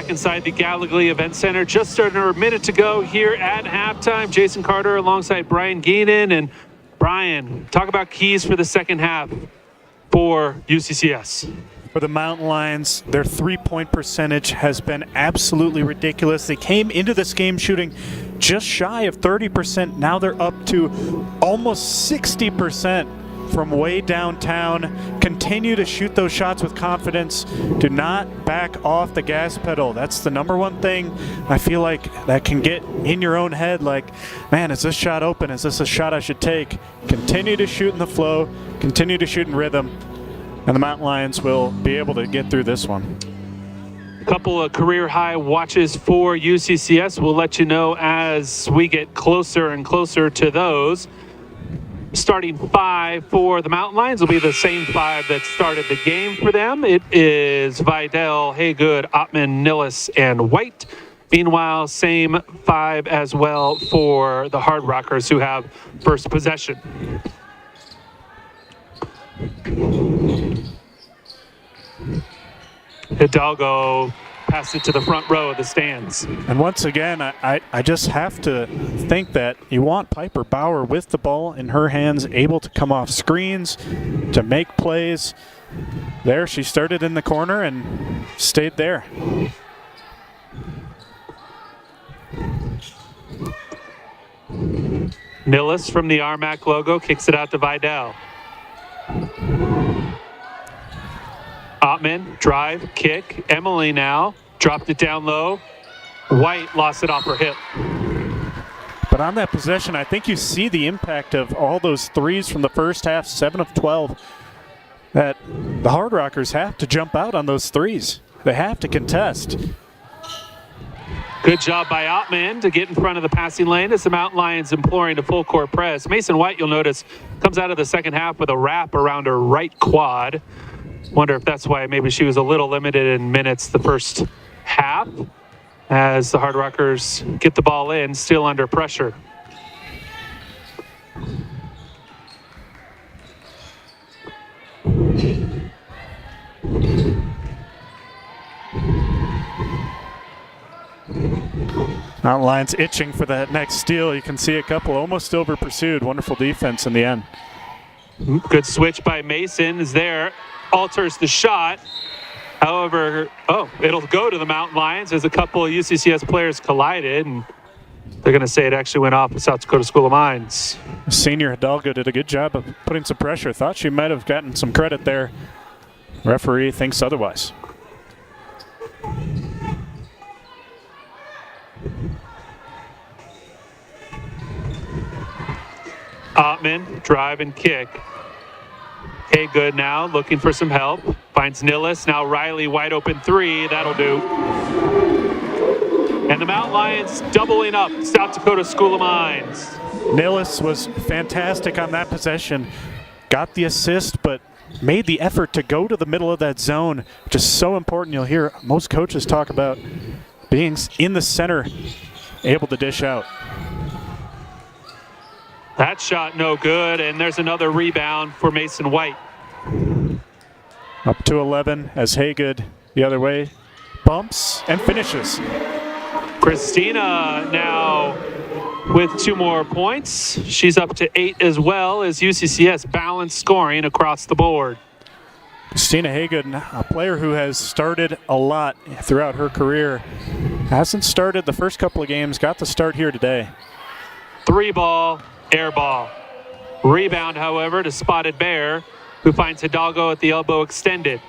Speaker 2: back inside the Gallogly Event Center. Just under a minute to go here at halftime. Jason Carter alongside Brian Geenan. And Brian, talk about keys for the second half for UCCS.
Speaker 3: For the Mountain Lions, their three-point percentage has been absolutely ridiculous. They came into this game shooting just shy of 30%. Now they're up to almost 60% from way downtown. Continue to shoot those shots with confidence. Do not back off the gas pedal. That's the number one thing I feel like that can get in your own head. Like, man, is this shot open? Is this a shot I should take? Continue to shoot in the flow. Continue to shoot in rhythm. And the Mountain Lions will be able to get through this one.
Speaker 2: A couple of career high watches for UCCS. We'll let you know as we get closer and closer to those. Starting five for the Mountain Lions will be the same five that started the game for them. It is Vidal, Haygood, Ottman, Nillis, and White. Meanwhile, same five as well for the Hardrockers, who have first possession. Hidalgo passed it to the front row of the stands.
Speaker 3: And once again, I just have to think that you want Piper Bauer with the ball in her hands, able to come off screens, to make plays. There, she started in the corner and stayed there.
Speaker 2: Nillis from the RMAC logo kicks it out to Vidal. Ottman, drive, kick. Emily now dropped it down low. White lost it off her hip.
Speaker 3: But on that possession, I think you see the impact of all those threes from the first half, 7 of 12, that the Hardrockers have to jump out on those threes. They have to contest.
Speaker 2: Good job by Ottman to get in front of the passing lane as the Mountain Lions imploring a full court press. Mason White, you'll notice, comes out of the second half with a wrap around her right quad. Wonder if that's why maybe she was a little limited in minutes the first half as the Hardrockers get the ball in, still under pressure.
Speaker 3: Mountain Lions itching for that next steal. You can see a couple almost over pursued. Wonderful defense in the end.
Speaker 2: Good switch by Mason is there. Alters the shot. However, it'll go to the Mountain Lions as a couple of UCCS players collided, and they're going to say it actually went off the South Dakota School of Mines.
Speaker 3: Senior Hidalgo did a good job of putting some pressure. Thought she might have gotten some credit there. Referee thinks otherwise.
Speaker 2: Ottman, drive and kick. Haygood now looking for some help. Finds Nillis. Now Riley wide open three. That'll do. And the Mountain Lions doubling up South Dakota School of Mines.
Speaker 3: Nillis was fantastic on that possession. Got the assist, but made the effort to go to the middle of that zone, which is so important. You'll hear most coaches talk about being in the center, able to dish out.
Speaker 2: That shot no good, and there's another rebound for Mason White.
Speaker 3: Up to 11 as Haygood the other way bumps and finishes.
Speaker 2: Christina now with 2 more points. She's up to 8 as well as UCCS balanced scoring across the board.
Speaker 3: Christina Haygood, a player who has started a lot throughout her career, hasn't started the first couple of games, got the start here today.
Speaker 2: 3 ball, air ball. Rebound, however, to Spotted Bear, who finds Hidalgo at the elbow extended.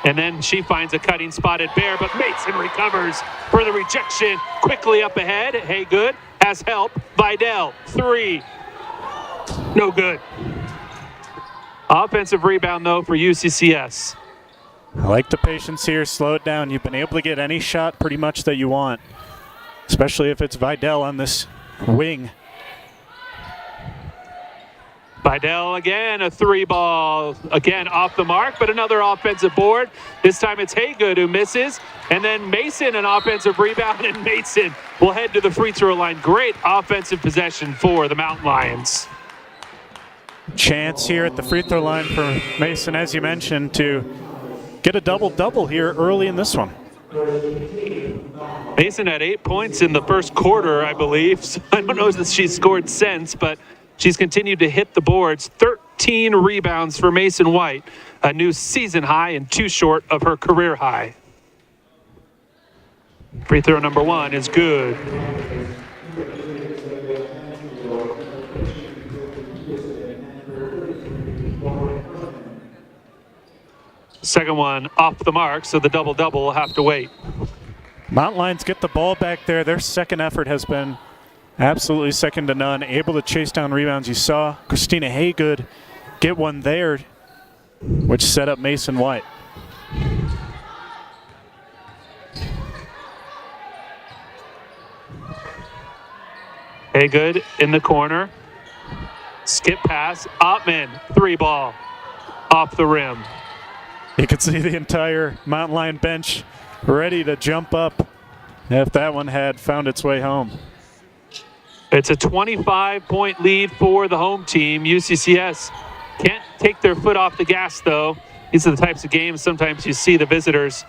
Speaker 2: And then she finds a cutting Spotted Bear, but Mason recovers for the rejection. Quickly up ahead, Haygood has help. Vidal, 3. No good. Offensive rebound, though, for UCCS.
Speaker 3: I like the patience here. Slow it down. You've been able to get any shot pretty much that you want, especially if it's Vidal on this wing.
Speaker 2: Vidal again, a 3 ball, again off the mark, but another offensive board. This time it's Haygood who misses, and then Mason an offensive rebound, and Mason will head to the free throw line. Great offensive possession for the Mountain Lions.
Speaker 3: Chance here at the free throw line for Mason, as you mentioned, to get a double-double here early in this one.
Speaker 2: Mason had 8 points in the first quarter, I believe. So I don't know if she's scored since, but she's continued to hit the boards. 13 rebounds for Mason White, a new season high and 2 short of her career high. Free throw number 1 is good. Second one off the mark, so the double-double will have to wait.
Speaker 3: Mountain Lions get the ball back there. Their second effort has been absolutely second to none. Able to chase down rebounds. You saw Christina Haygood get one there, which set up Mason White.
Speaker 2: Haygood in the corner. Skip pass. Ottman, 3-ball. Off the rim.
Speaker 3: You could see the entire Mountain Lion bench ready to jump up if that one had found its way home.
Speaker 2: It's a 25-point lead for the home team. UCCS can't take their foot off the gas, though. These are the types of games sometimes you see the visitors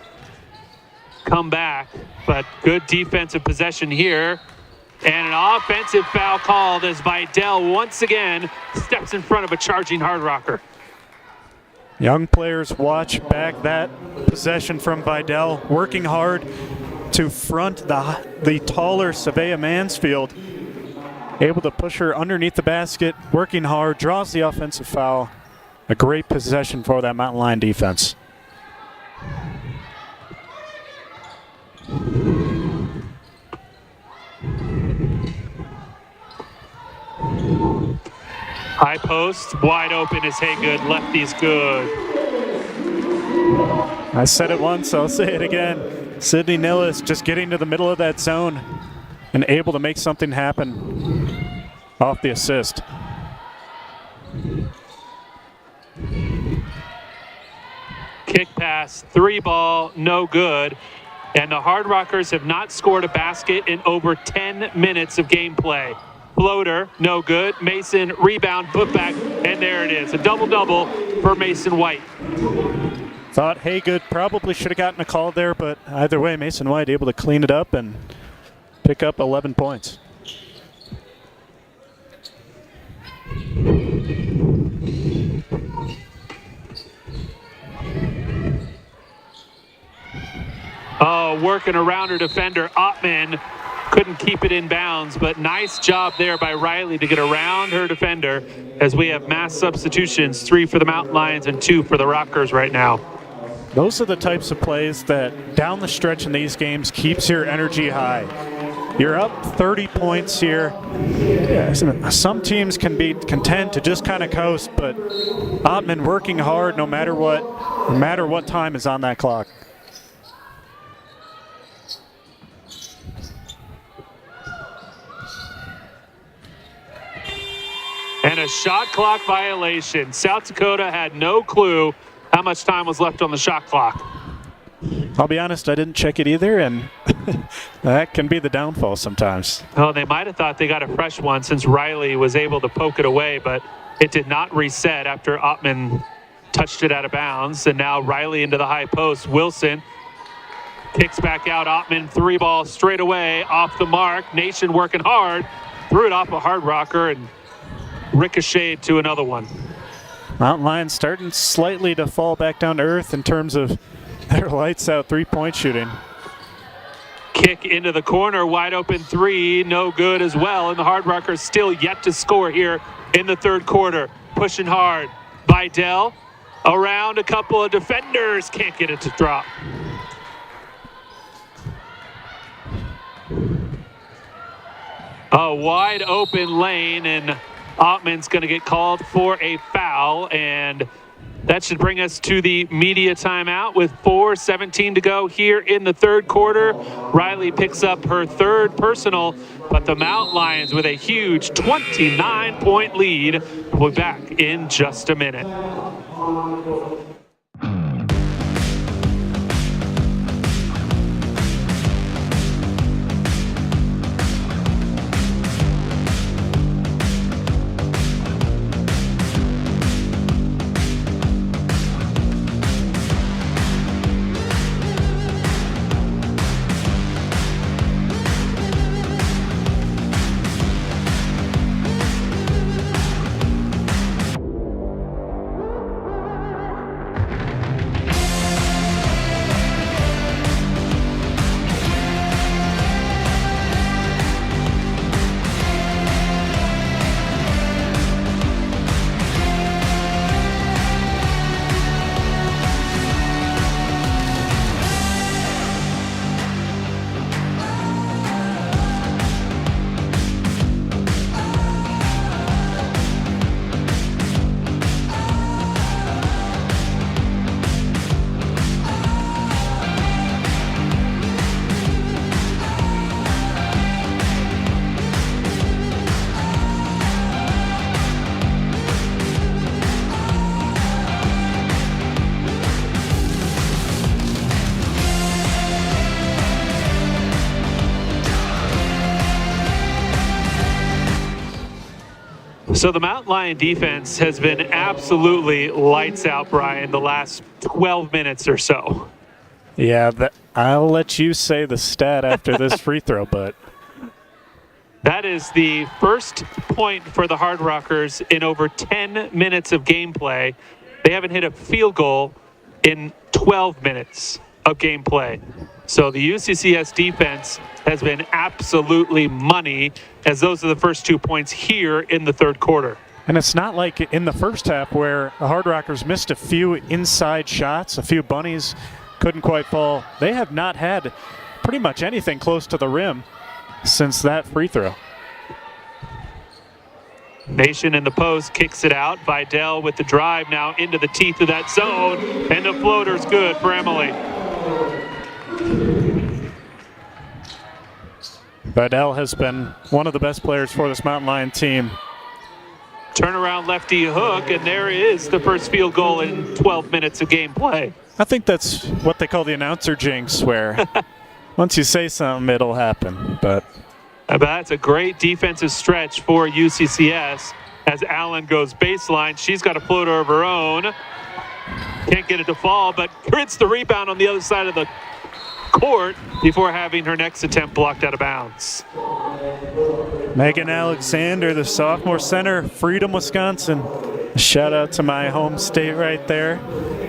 Speaker 2: come back, but good defensive possession here. And an offensive foul called as Vidal once again steps in front of a charging Hardrocker.
Speaker 3: Young players watch back that possession from Vidal, working hard to front the taller Savea Mansfield. Able to push her underneath the basket, working hard, draws the offensive foul. A great possession for that Mountain Lion defense.
Speaker 2: High post, wide open is Haygood. Lefty's good.
Speaker 3: I said it once, I'll say it again. Sydney Nillis just getting to the middle of that zone and able to make something happen off the assist.
Speaker 2: Kick pass, 3-ball, no good. And the Hardrockers have not scored a basket in over 10 minutes of gameplay. Floater, no good. Mason, rebound, putback, and there it is. A double-double for Mason White.
Speaker 3: Thought Haygood probably should have gotten a call there, but either way, Mason White able to clean it up and pick up 11 points.
Speaker 2: Oh, working around her defender, Ottman. Couldn't keep it in bounds, but nice job there by Riley to get around her defender as we have mass substitutions, 3 for the Mountain Lions and 2 for the Rockers right now.
Speaker 3: Those are the types of plays that down the stretch in these games keeps your energy high. You're up 30 points here. Yeah, some teams can be content to just kind of coast, but Ottman working hard no matter what time is on that clock.
Speaker 2: And a shot clock violation. South Dakota had no clue how much time was left on the shot clock.
Speaker 3: I'll be honest, I didn't check it either, and that can be the downfall sometimes.
Speaker 2: Oh, they might have thought they got a fresh one since Riley was able to poke it away, but it did not reset after Ottman touched it out of bounds. And now Riley into the high post. Wilson kicks back out. Ottman, 3-ball straight away off the mark. Nation working hard. Threw it off a Hardrocker and ricocheted to another one.
Speaker 3: Mountain Lions starting slightly to fall back down to earth in terms of their lights out 3-point shooting.
Speaker 2: Kick into the corner, wide open 3, no good as well. And the Hardrockers still yet to score here in the third quarter. Pushing hard. Vidal around a couple of defenders, can't get it to drop. A wide open lane, and Ottman's going to get called for a foul, and that should bring us to the media timeout with 4:17 to go here in the third quarter. Riley picks up her third personal, but the Mountain Lions with a huge 29-point lead. We'll be back in just a minute. So the Mountain Lion defense has been absolutely lights out, Brian, the last 12 minutes or so.
Speaker 3: Yeah, I'll let you say the stat after this free throw, but
Speaker 2: that is the first point for the Hardrockers in over 10 minutes of gameplay. They haven't hit a field goal in 12 minutes of gameplay. So the UCCS defense has been absolutely money, as those are the first 2 points here in the third quarter.
Speaker 3: And it's not like in the first half where the Hardrockers missed a few inside shots, a few bunnies couldn't quite fall. They have not had pretty much anything close to the rim since that free throw.
Speaker 2: Nation in the post, kicks it out. Vidal with the drive now into the teeth of that zone, and the floater's good for Emily.
Speaker 3: Vidal has been one of the best players for this Mountain Lion team.
Speaker 2: Turnaround lefty hook, and there is the first field goal in 12 minutes of gameplay.
Speaker 3: I think that's what they call the announcer jinx, where once you say something, it'll happen. But
Speaker 2: that's a great defensive stretch for UCCS as Allen goes baseline. She's got a floater of her own. Can't get it to fall, but gets the rebound on the other side of the court before having her next attempt blocked out of bounds.
Speaker 3: Megan Alexander, the sophomore center, Freedom, Wisconsin. A shout out to my home state right there.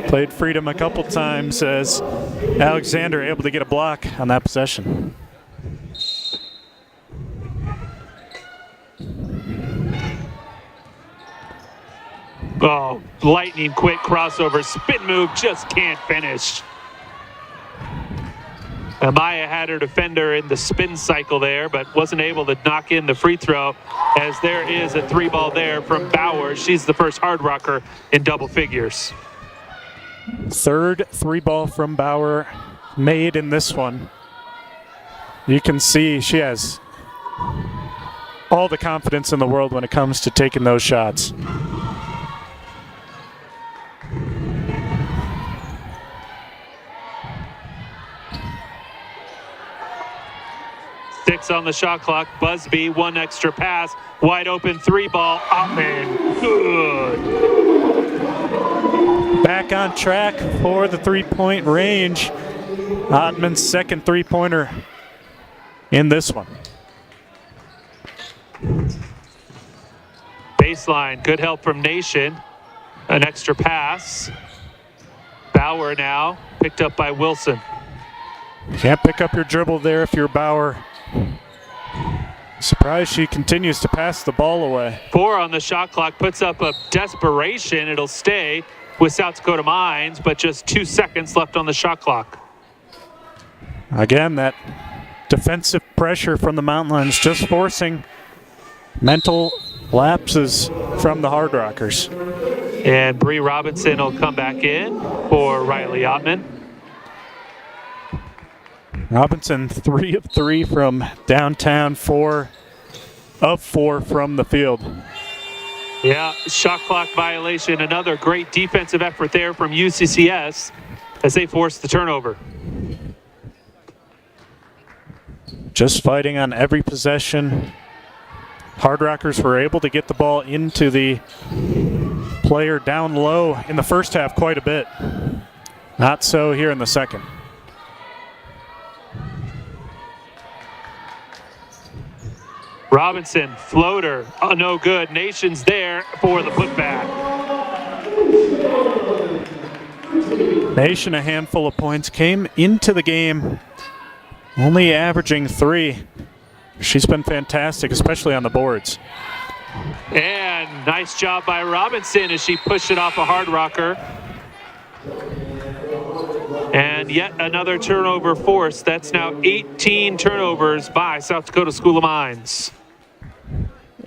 Speaker 3: Played Freedom a couple times as Alexander able to get a block on that possession.
Speaker 2: Oh, lightning quick crossover, spin move, just can't finish. Amaya had her defender in the spin cycle there, but wasn't able to knock in the free throw, as there is a three ball there from Bauer. She's the first Hardrocker in double figures.
Speaker 3: Third three ball from Bauer made in this one. You can see she has all the confidence in the world when it comes to taking those shots.
Speaker 2: Six on the shot clock. Busby, one extra pass. Wide open three ball. Ottman, good.
Speaker 3: Back on track for the three-point range. Ottman's second three-pointer in this one.
Speaker 2: Baseline, good help from Nation. An extra pass. Bauer now, picked up by Wilson.
Speaker 3: Can't pick up your dribble there if you're Bauer. Surprised she continues to pass the ball away.
Speaker 2: 4 on the shot clock, puts up a desperation. It'll stay with South Dakota Mines, but just 2 seconds left on the shot clock.
Speaker 3: Again, that defensive pressure from the Mountain Lions just forcing mental lapses from the Hardrockers.
Speaker 2: And Bree Robinson will come back in for Riley Ottman.
Speaker 3: Robinson 3 of 3 from downtown, 4 of 4 from the field.
Speaker 2: Yeah, shot clock violation. Another great defensive effort there from UCCS as they force the turnover.
Speaker 3: Just fighting on every possession. Hardrockers were able to get the ball into the player down low in the first half quite a bit. Not so here in the second.
Speaker 2: Robinson, floater, oh, no good. Nation's there for the putback.
Speaker 3: Nation, a handful of points, came into the game only averaging 3. She's been fantastic, especially on the boards.
Speaker 2: And nice job by Robinson as she pushed it off a Hardrocker. And yet another turnover forced. That's now 18 turnovers by South Dakota School of Mines.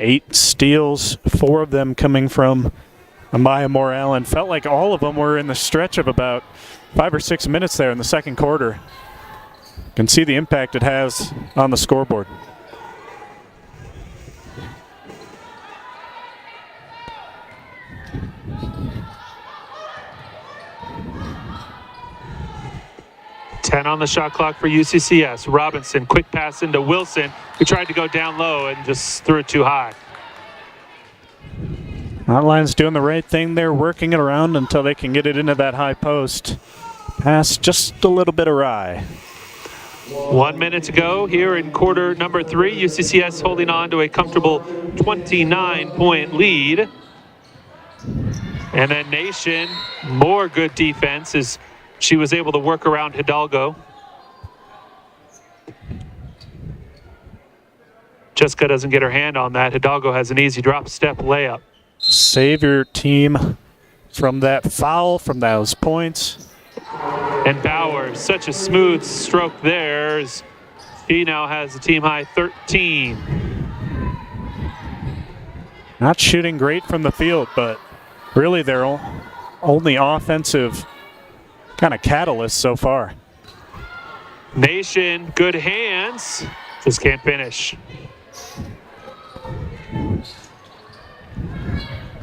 Speaker 3: 8 steals, 4 of them coming from Amaya Moore-Allen. Felt like all of them were in the stretch of about 5 or 6 minutes there in the second quarter. You can see the impact it has on the scoreboard.
Speaker 2: Ten on the shot clock for UCCS. Robinson, quick pass into Wilson, who tried to go down low and just threw it too high.
Speaker 3: Mountain Lions doing the right thing there, working it around until they can get it into that high post. Pass just a little bit awry.
Speaker 2: 1 minute to go here in quarter number 3. UCCS holding on to a comfortable 29-point lead. And then Nation, more good defense as she was able to work around Hidalgo. Jessica doesn't get her hand on that. Hidalgo has an easy drop step layup.
Speaker 3: Save your team from that foul, from those points.
Speaker 2: And Bauer, such a smooth stroke there. He now has a team high 13.
Speaker 3: Not shooting great from the field, but really their only offensive kind of catalyst so far.
Speaker 2: Nation, good hands, just can't finish.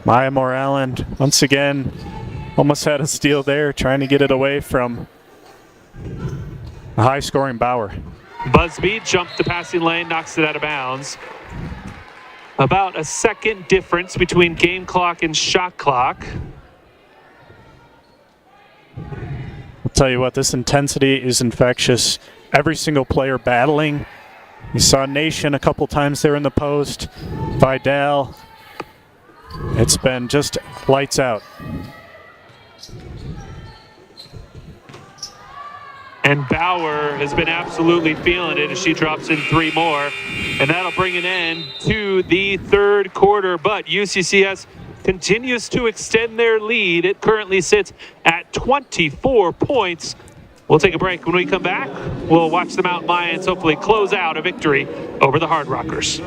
Speaker 3: Maya Morallen, once again, almost had a steal there, trying to get it away from a high-scoring Bauer.
Speaker 2: Busby jumped the passing lane, knocks it out of bounds. About a second difference between game clock and shot clock.
Speaker 3: I'll tell you what, this intensity is infectious. Every single player battling. You saw Nation a couple times there in the post. Vidal. It's been just lights out.
Speaker 2: And Bauer has been absolutely feeling it as she drops in 3 more. And that'll bring an end to the third quarter. But UCCS continues to extend their lead. It currently sits at 24 points. We'll take a break. When we come back, we'll watch the Mountain Lions hopefully close out a victory over the Hardrockers.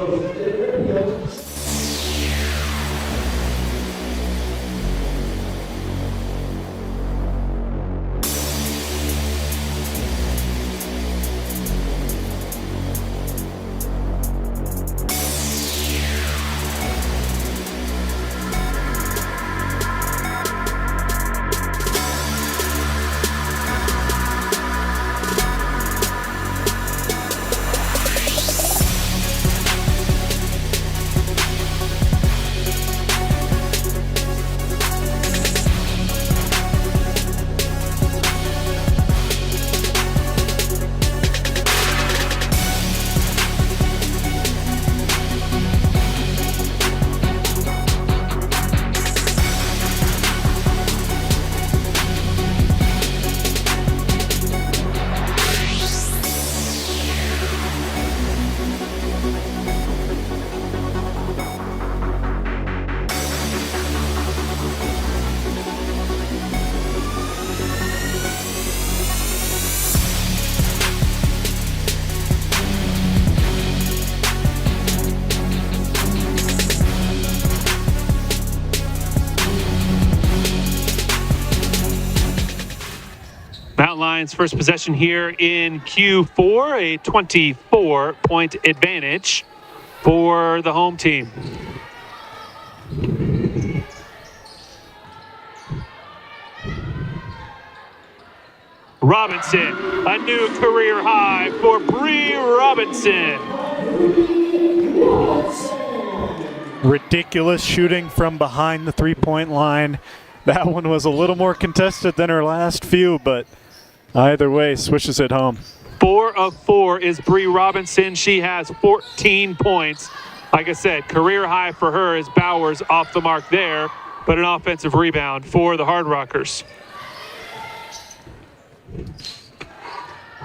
Speaker 2: Mountain Lions first possession here in Q4, a 24-point advantage for the home team. Robinson, a new career high for Bree Robinson.
Speaker 3: Ridiculous shooting from behind the three-point line. That one was a little more contested than her last few, but either way, swishes it home.
Speaker 2: 4 of 4 is Bree Robinson. She has 14 points. Like I said, career high for her as Bowers off the mark there, but an offensive rebound for the Hardrockers.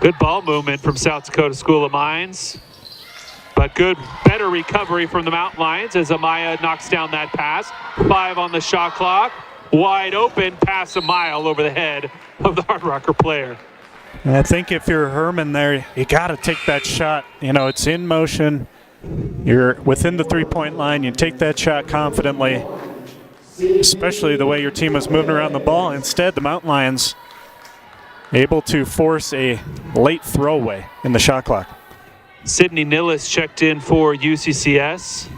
Speaker 2: Good ball movement from South Dakota School of Mines, but better recovery from the Mountain Lions as Amaya knocks down that pass. 5 on the shot clock. Wide open, pass a mile over the head of the Hardrocker player.
Speaker 3: And I think if you're Herman there, you got to take that shot. You know, it's in motion. You're within the three-point line. You take that shot confidently, especially the way your team was moving around the ball. Instead, the Mountain Lions able to force a late throwaway in the shot clock.
Speaker 2: Sydney Nillis checked in for UCCS.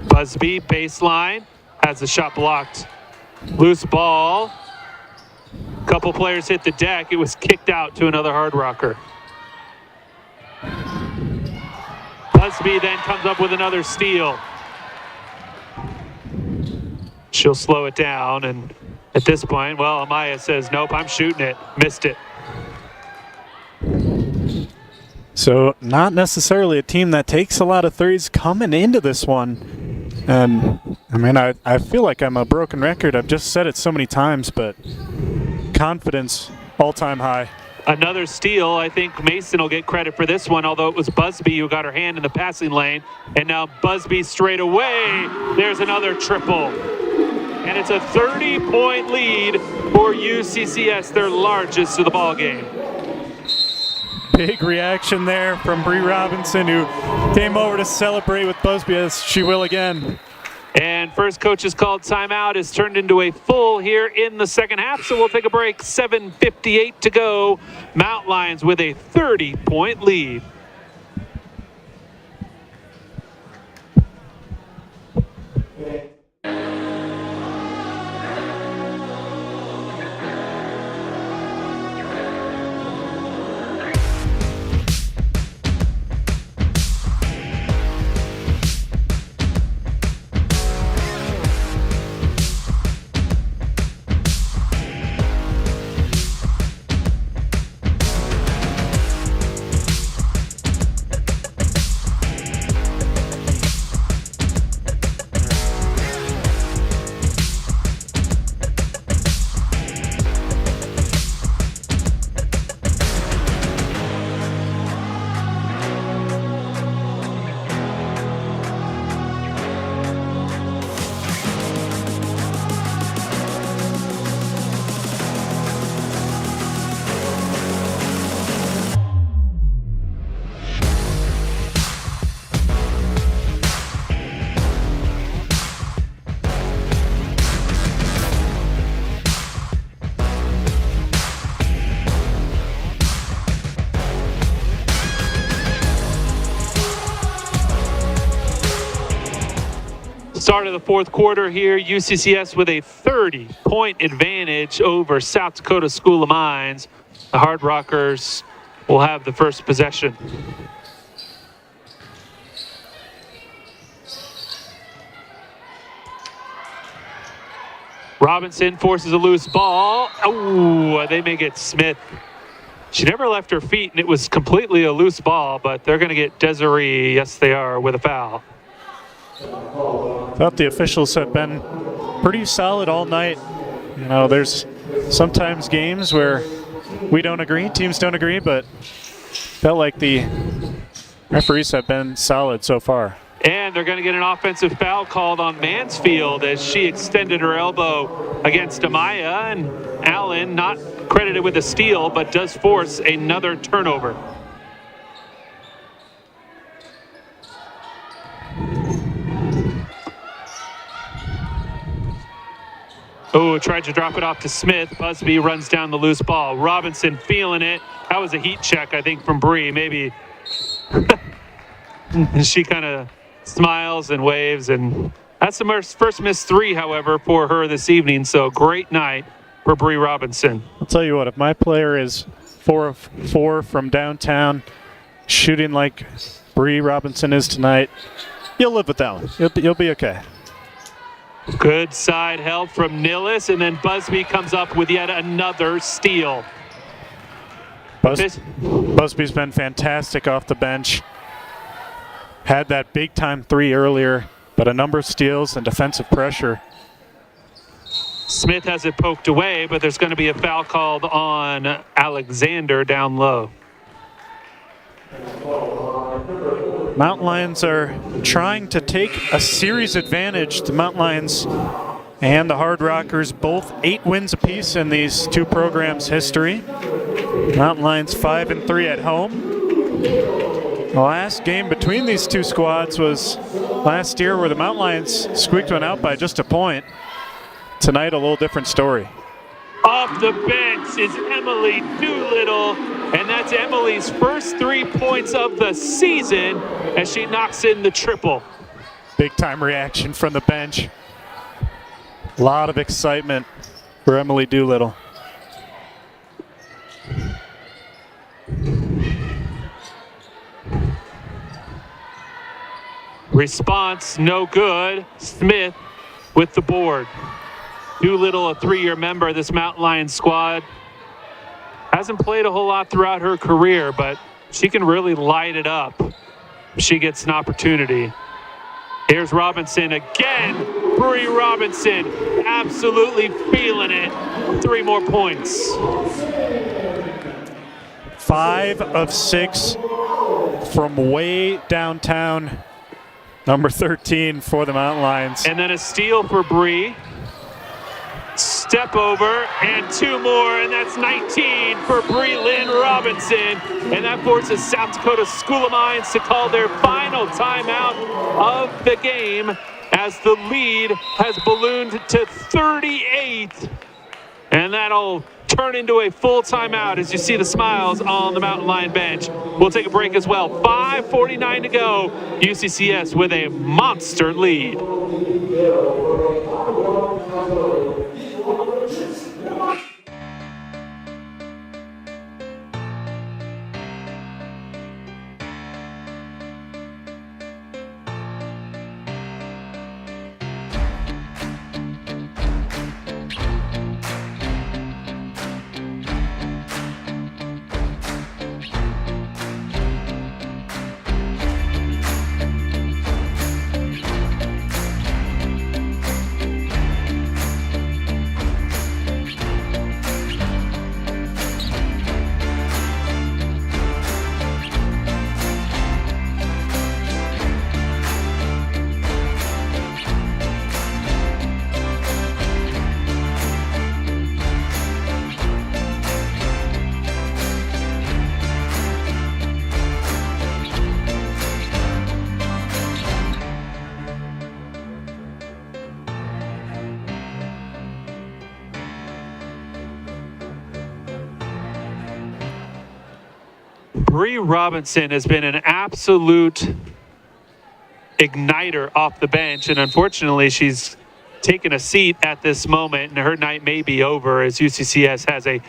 Speaker 2: Busby, baseline, has the shot blocked. Loose ball. Couple players hit the deck. It was kicked out to another Hardrocker. Busby then comes up with another steal. She'll slow it down, and at this point, well, Amaya says, nope, I'm shooting it. Missed it.
Speaker 3: So not necessarily a team that takes a lot of threes coming into this one. And, I mean, I feel like I'm a broken record. I've just said it so many times, but confidence all-time high.
Speaker 2: Another steal. I think Mason will get credit for this one, although it was Busby who got her hand in the passing lane. And now Busby straight away. There's another triple. And it's a 30-point lead for UCCS, their largest of the ball game.
Speaker 3: Big reaction there from Bree Robinson, who came over to celebrate with Busby, as she will again.
Speaker 2: And first coach's called timeout is turned into a full here in the second half, so we'll take a break. 7:58 to go. Mount Lions with a 30-point lead. Start of the fourth quarter here, UCCS with a 30-point advantage over South Dakota School of Mines. The Hardrockers will have the first possession. Robinson forces a loose ball. Oh, they may get Smith. She never left her feet, and it was completely a loose ball, but they're going to get Desiree, yes they are, with a foul.
Speaker 3: Thought the officials have been pretty solid all night. You know, there's sometimes games where we don't agree, teams don't agree, but felt like the referees have been solid so far.
Speaker 2: And they're going to get an offensive foul called on Mansfield as she extended her elbow against Amaya, and Allen not credited with a steal, but does force another turnover. Oh, tried to drop it off to Smith. Busby runs down the loose ball. Robinson feeling it. That was a heat check, I think, from Bree. Maybe she kind of smiles and waves. And that's the first missed three, however, for her this evening. So great night for Bree Robinson.
Speaker 3: I'll tell you what, if my player is 4 of 4 from downtown, shooting like Bree Robinson is tonight, you'll live with that one. You'll be okay.
Speaker 2: Good side help from Nillis, and then Busby comes up with yet another steal.
Speaker 3: Busby's been fantastic off the bench. Had that big-time three earlier, but a number of steals and defensive pressure.
Speaker 2: Smith has it poked away, but there's going to be a foul called on Alexander down low.
Speaker 3: Mountain Lions are trying to take a series advantage. The Mountain Lions and the Hardrockers, both 8 wins apiece in these two programs' history. Mountain Lions 5-3 at home. The last game between these two squads was last year, where the Mountain Lions squeaked one out by just a point. Tonight, a little different story.
Speaker 2: Off the bench is Emily Doolittle, and that's Emily's first 3 points of the season as she knocks in the triple.
Speaker 3: Big time reaction from the bench. A lot of excitement for Emily Doolittle.
Speaker 2: Response, no good. Smith with the board. Doolittle, a 3-year member of this Mountain Lions squad. Hasn't played a whole lot throughout her career, but she can really light it up if she gets an opportunity. Here's Robinson again. Bree Robinson absolutely feeling it. 3 more points.
Speaker 3: 5 of 6 from way downtown. Number 13 for the Mountain Lions.
Speaker 2: And then a steal for Bree. Step over and 2 more, and that's 19 for Bree Lynn Robinson. And that forces South Dakota School of Mines to call their final timeout of the game as the lead has ballooned to 38. And that'll turn into a full timeout as you see the smiles on the Mountain Lion bench. We'll take a break as well. 5:49 to go. UCCS with a monster lead. Bree Robinson has been an absolute igniter off the bench, and unfortunately she's taken a seat at this moment, and her night may be over as UCCS has a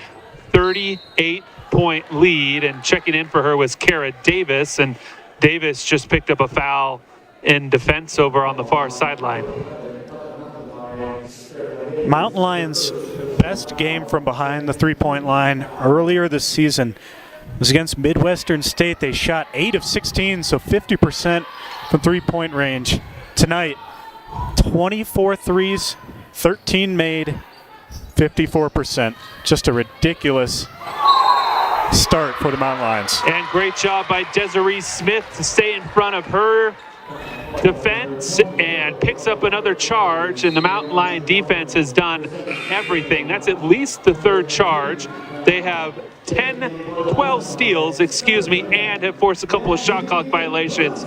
Speaker 2: 38-point lead. And checking in for her was Kara Davis, and Davis just picked up a foul in defense over on the far sideline.
Speaker 3: Mountain Lions' best game from behind the three-point line earlier this season was against Midwestern State. They shot 8 of 16, so 50% from three-point range. Tonight, 24 threes, 13 made, 54%. Just a ridiculous start for the Mountain Lions.
Speaker 2: And great job by Desiree Smith to stay in front of her defense and picks up another charge, and the Mountain Lion defense has done everything. That's at least the 3rd charge. They have 12 steals, and have forced a couple of shot clock violations,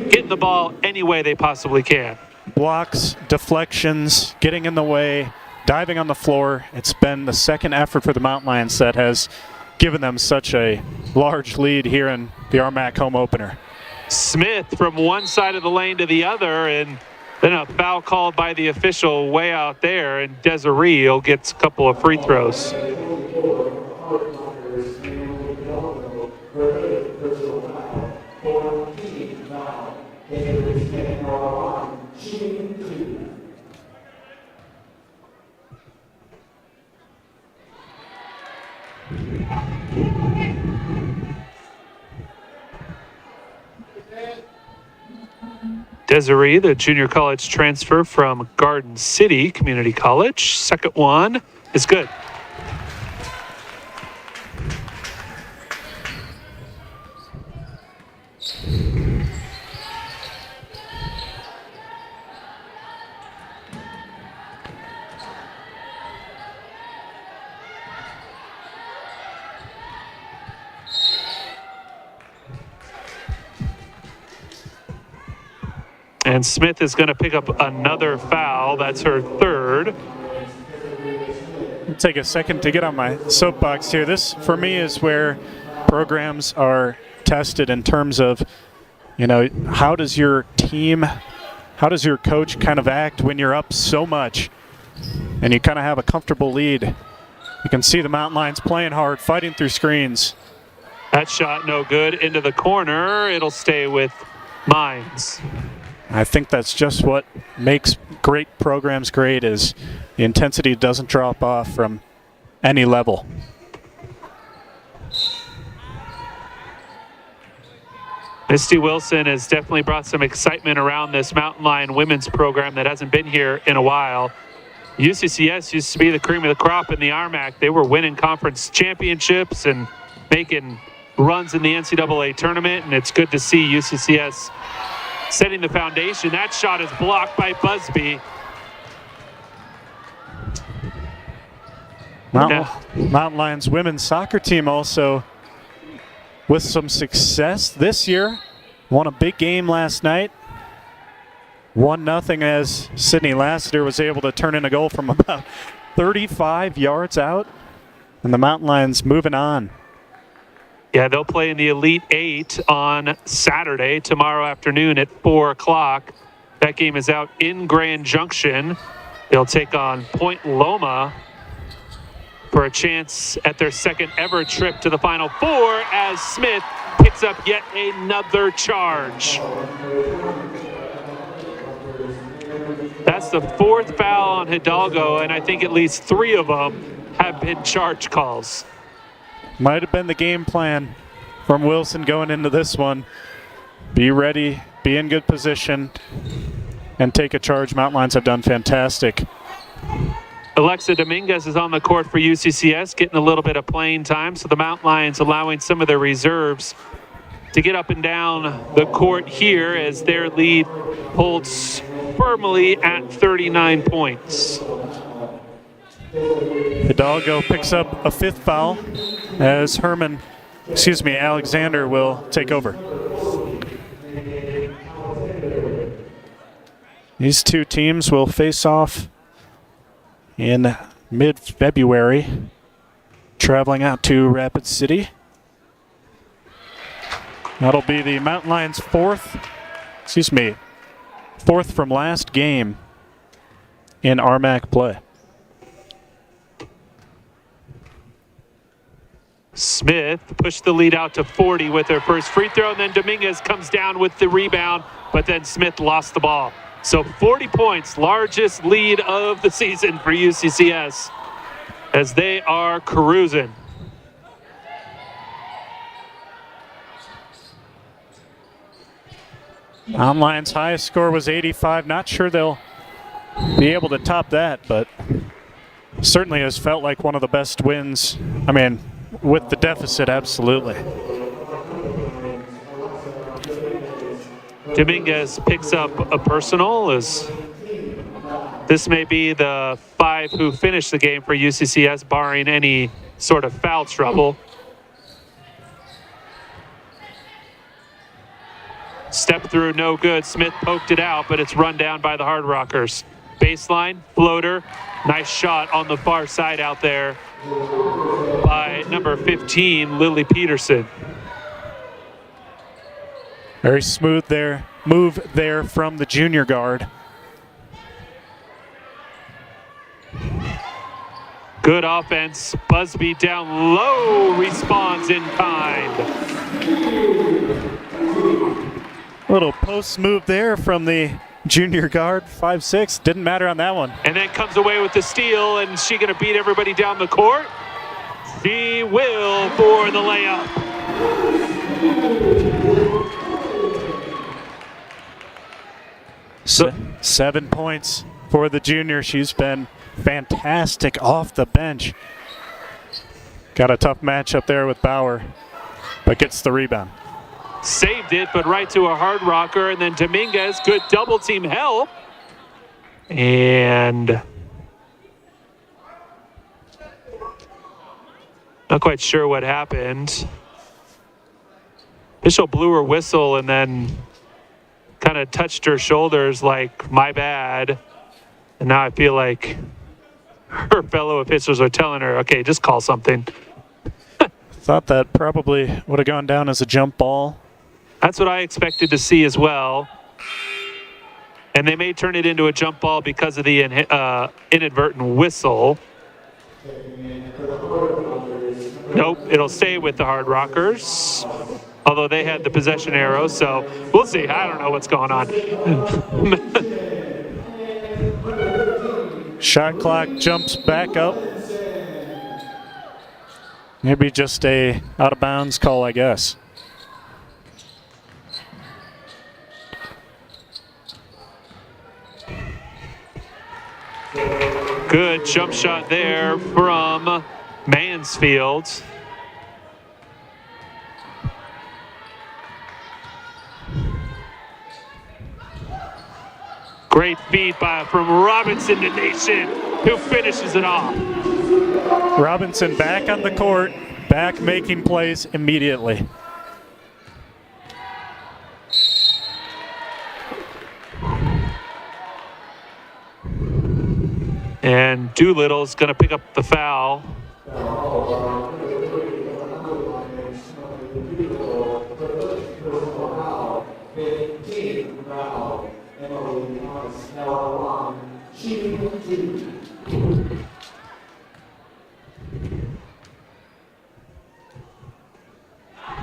Speaker 2: getting the ball any way they possibly can.
Speaker 3: Blocks, deflections, getting in the way, diving on the floor. It's been the second effort for the Mountain Lions that has given them such a large lead here in the RMAC home opener.
Speaker 2: Smith from one side of the lane to the other, and then a foul called by the official way out there, and Desiree will get a couple of free throws. Desiree, the junior college transfer from Garden City Community College. Second one is good. And Smith is going to pick up another foul. That's her 3rd.
Speaker 3: I'll take a second to get on my soapbox here. This, for me, is where programs are tested in terms of, how does your team, how does your coach kind of act when you're up so much and you kind of have a comfortable lead. You can see the Mountain Lions playing hard, fighting through screens.
Speaker 2: That shot no good into the corner. It'll stay with Mines.
Speaker 3: I think that's just what makes great programs great, is the intensity doesn't drop off from any level.
Speaker 2: Misty Wilson has definitely brought some excitement around this Mountain Lion women's program that hasn't been here in a while. UCCS used to be the cream of the crop in the RMAC. They were winning conference championships and making runs in the NCAA tournament, and it's good to see UCCS setting the foundation. That shot is blocked by Busby.
Speaker 3: Mountain Lions women's soccer team also with some success this year. Won a big game last night. 1-0 as Sydney Lassiter was able to turn in a goal from about 35 yards out. And the Mountain Lions moving on.
Speaker 2: Yeah, they'll play in the Elite Eight on Saturday, tomorrow afternoon at 4 o'clock. That game is out in Grand Junction. They'll take on Point Loma for a chance at their second ever trip to the Final Four as Smith picks up yet another charge. That's the fourth foul on Hidalgo, and I think at least 3 of them have been charge calls.
Speaker 3: Might have been the game plan from Wilson going into this one. Be ready, be in good position, and take a charge. Mountain Lions have done fantastic.
Speaker 2: Alexa Dominguez is on the court for UCCS, getting a little bit of playing time, so the Mountain Lions allowing some of their reserves to get up and down the court here as their lead holds firmly at 39 points.
Speaker 3: Hidalgo picks up a 5th foul as Alexander will take over. These two teams will face off in mid-February, traveling out to Rapid City. That'll be the Mountain Lions' fourth from last game in RMAC play.
Speaker 2: Smith pushed the lead out to 40 with her first free throw, and then Dominguez comes down with the rebound, but then Smith lost the ball. So 40 points, largest lead of the season for UCCS as they are cruising.
Speaker 3: Mountain Lions' highest score was 85. Not sure they'll be able to top that, but certainly has felt like one of the best wins. I mean, with the deficit, absolutely.
Speaker 2: Dominguez picks up a personal as this may be the 5 who finished the game for UCCS, barring any sort of foul trouble. Step through, no good. Smith poked it out, but it's run down by the Hardrockers. Baseline, floater, nice shot on the far side out there by number 15, Lily Peterson.
Speaker 3: Very smooth move there from the junior guard.
Speaker 2: Good offense. Busby down low, responds in kind.
Speaker 3: Little post move there from the junior guard, 5'6". Didn't matter on that one.
Speaker 2: And then comes away with the steal, and she gonna beat everybody down the court? She will for the layup.
Speaker 3: So 7 points for the junior. She's been fantastic off the bench. Got a tough matchup there with Bauer, but gets the rebound.
Speaker 2: Saved it, but right to a Hardrocker, and then Dominguez, good double team help. And not quite sure what happened. Official blew her whistle and then kind of touched her shoulders like, my bad. And now I feel like her fellow officials are telling her, okay, just call something.
Speaker 3: Thought that probably would have gone down as a jump ball.
Speaker 2: That's what I expected to see as well. And they may turn it into a jump ball because of the inadvertent whistle. Nope, it'll stay with the Hardrockers. although they had the possession arrow, so we'll see. I don't know what's going on.
Speaker 3: Shot clock jumps back up. Maybe just a out of bounds call, I guess.
Speaker 2: Good jump shot there from Mansfield. Great feed from Robinson to Nation, who finishes it off.
Speaker 3: Robinson back on the court, back making plays immediately.
Speaker 2: And Doolittle's going to pick up the foul.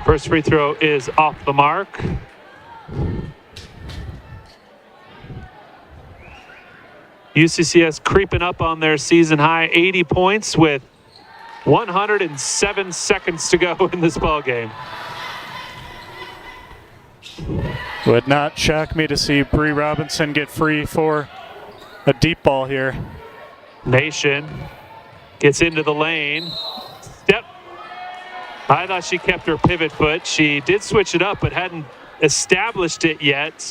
Speaker 2: First free throw is off the mark. UCCS creeping up on their season high 80 points with 107 seconds to go in this ball game.
Speaker 3: Would not shock me to see Bree Robinson get free for a deep ball here.
Speaker 2: Nation gets into the lane. Step. I thought she kept her pivot foot. She did switch it up, but hadn't established it yet.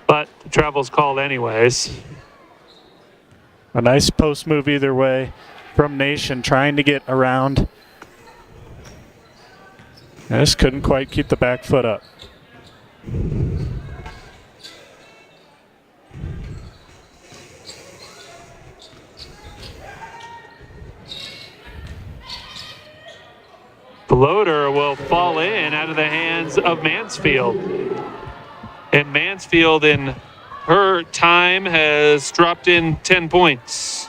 Speaker 2: But the travel's called anyways.
Speaker 3: A nice post move either way from Nation, trying to get around. And just couldn't quite keep the back foot up.
Speaker 2: Floater will fall in out of the hands of Mansfield. And Mansfield in her time has dropped in 10 points.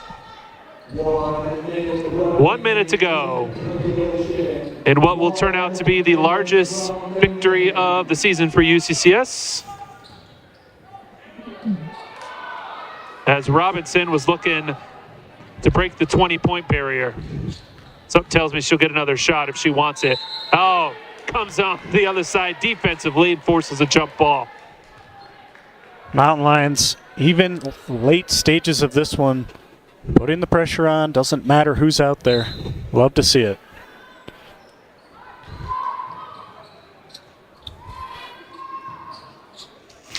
Speaker 2: 1 minute to go in what will turn out to be the largest victory of the season for UCCS. As Robinson was looking to break the 20-point barrier. Something tells me she'll get another shot if she wants it. Oh, comes on the other side defensively and forces a jump ball.
Speaker 3: Mountain Lions, even late stages of this one, putting the pressure on, doesn't matter who's out there. Love to see it.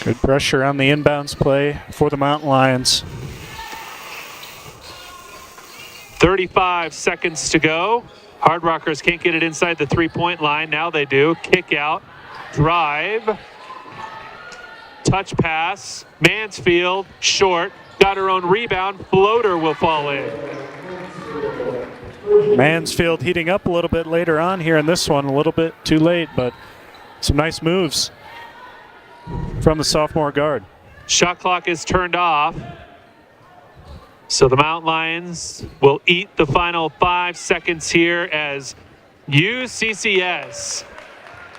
Speaker 3: Good pressure on the inbounds play for the Mountain Lions.
Speaker 2: 35 seconds to go. Hardrockers can't get it inside the three-point line. Now they do. Kick out, drive, touch pass. Mansfield, short, got her own rebound. Floater will fall in.
Speaker 3: Mansfield heating up a little bit later on here in this one. A little bit too late, but some nice moves from the sophomore guard.
Speaker 2: Shot clock is turned off. So the Mountain Lions will eat the final 5 seconds here as UCCS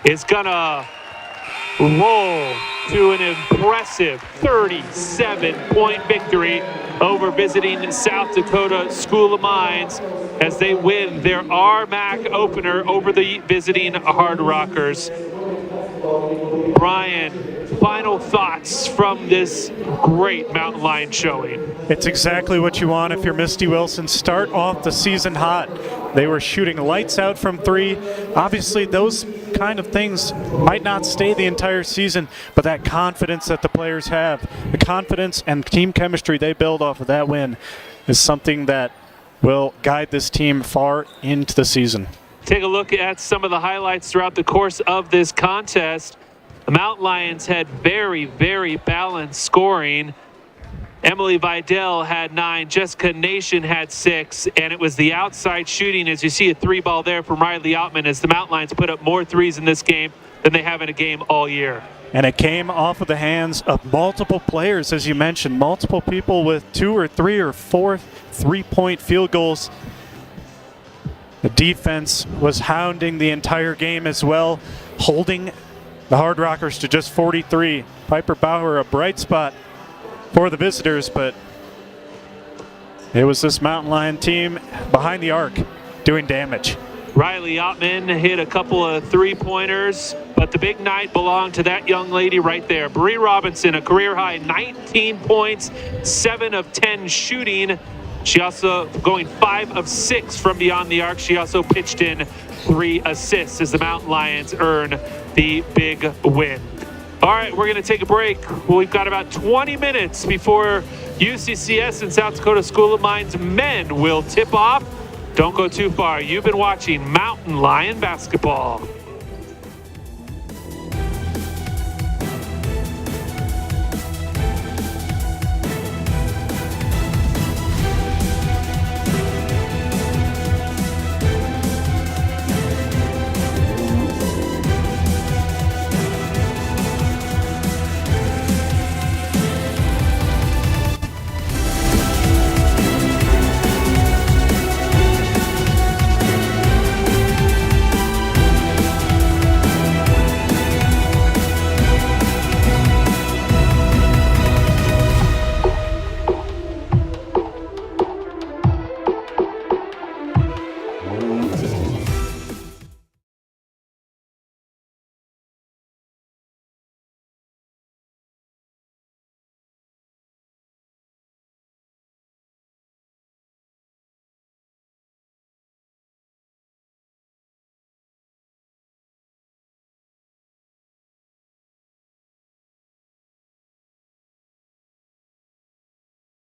Speaker 2: is gonna roll to an impressive 37-point victory over visiting South Dakota School of Mines as they win their RMAC opener over the visiting Hardrockers. Brian, final thoughts from this great Mountain Lion showing?
Speaker 3: It's exactly what you want if you're Misty Wilson. Start off the season hot. They were shooting lights out from three. Obviously, those kind of things might not stay the entire season, but that confidence that the players have, the confidence and team chemistry they build off of that win is something that will guide this team far into the season.
Speaker 2: Take a look at some of the highlights throughout the course of this contest. The Mountain Lions had very, very balanced scoring. Emily Vidal had 9, Jessica Nation had 6, and it was the outside shooting, as you see a 3-ball there from Riley Ottman, as the Mountain Lions put up more threes in this game than they have in a game all year.
Speaker 3: And it came off of the hands of multiple players, as you mentioned, multiple people with 2 or 3 or 4 3-point field goals. The defense was hounding the entire game as well. holding the Hardrockers to just 43. Piper Bauer, a bright spot for the visitors, but it was this Mountain Lion team behind the arc doing damage.
Speaker 2: Riley Ottman hit a couple of three-pointers, but the big night belonged to that young lady right there. Bree Robinson, a career-high 19 points, 7 of 10 shooting. She also going 5 of 6 from beyond the arc. She also pitched in 3 assists as the Mountain Lions earn the big win. All right, we're going to take a break. We've got about 20 minutes before UCCS and South Dakota School of Mines men will tip off. Don't go too far. You've been watching Mountain Lion basketball.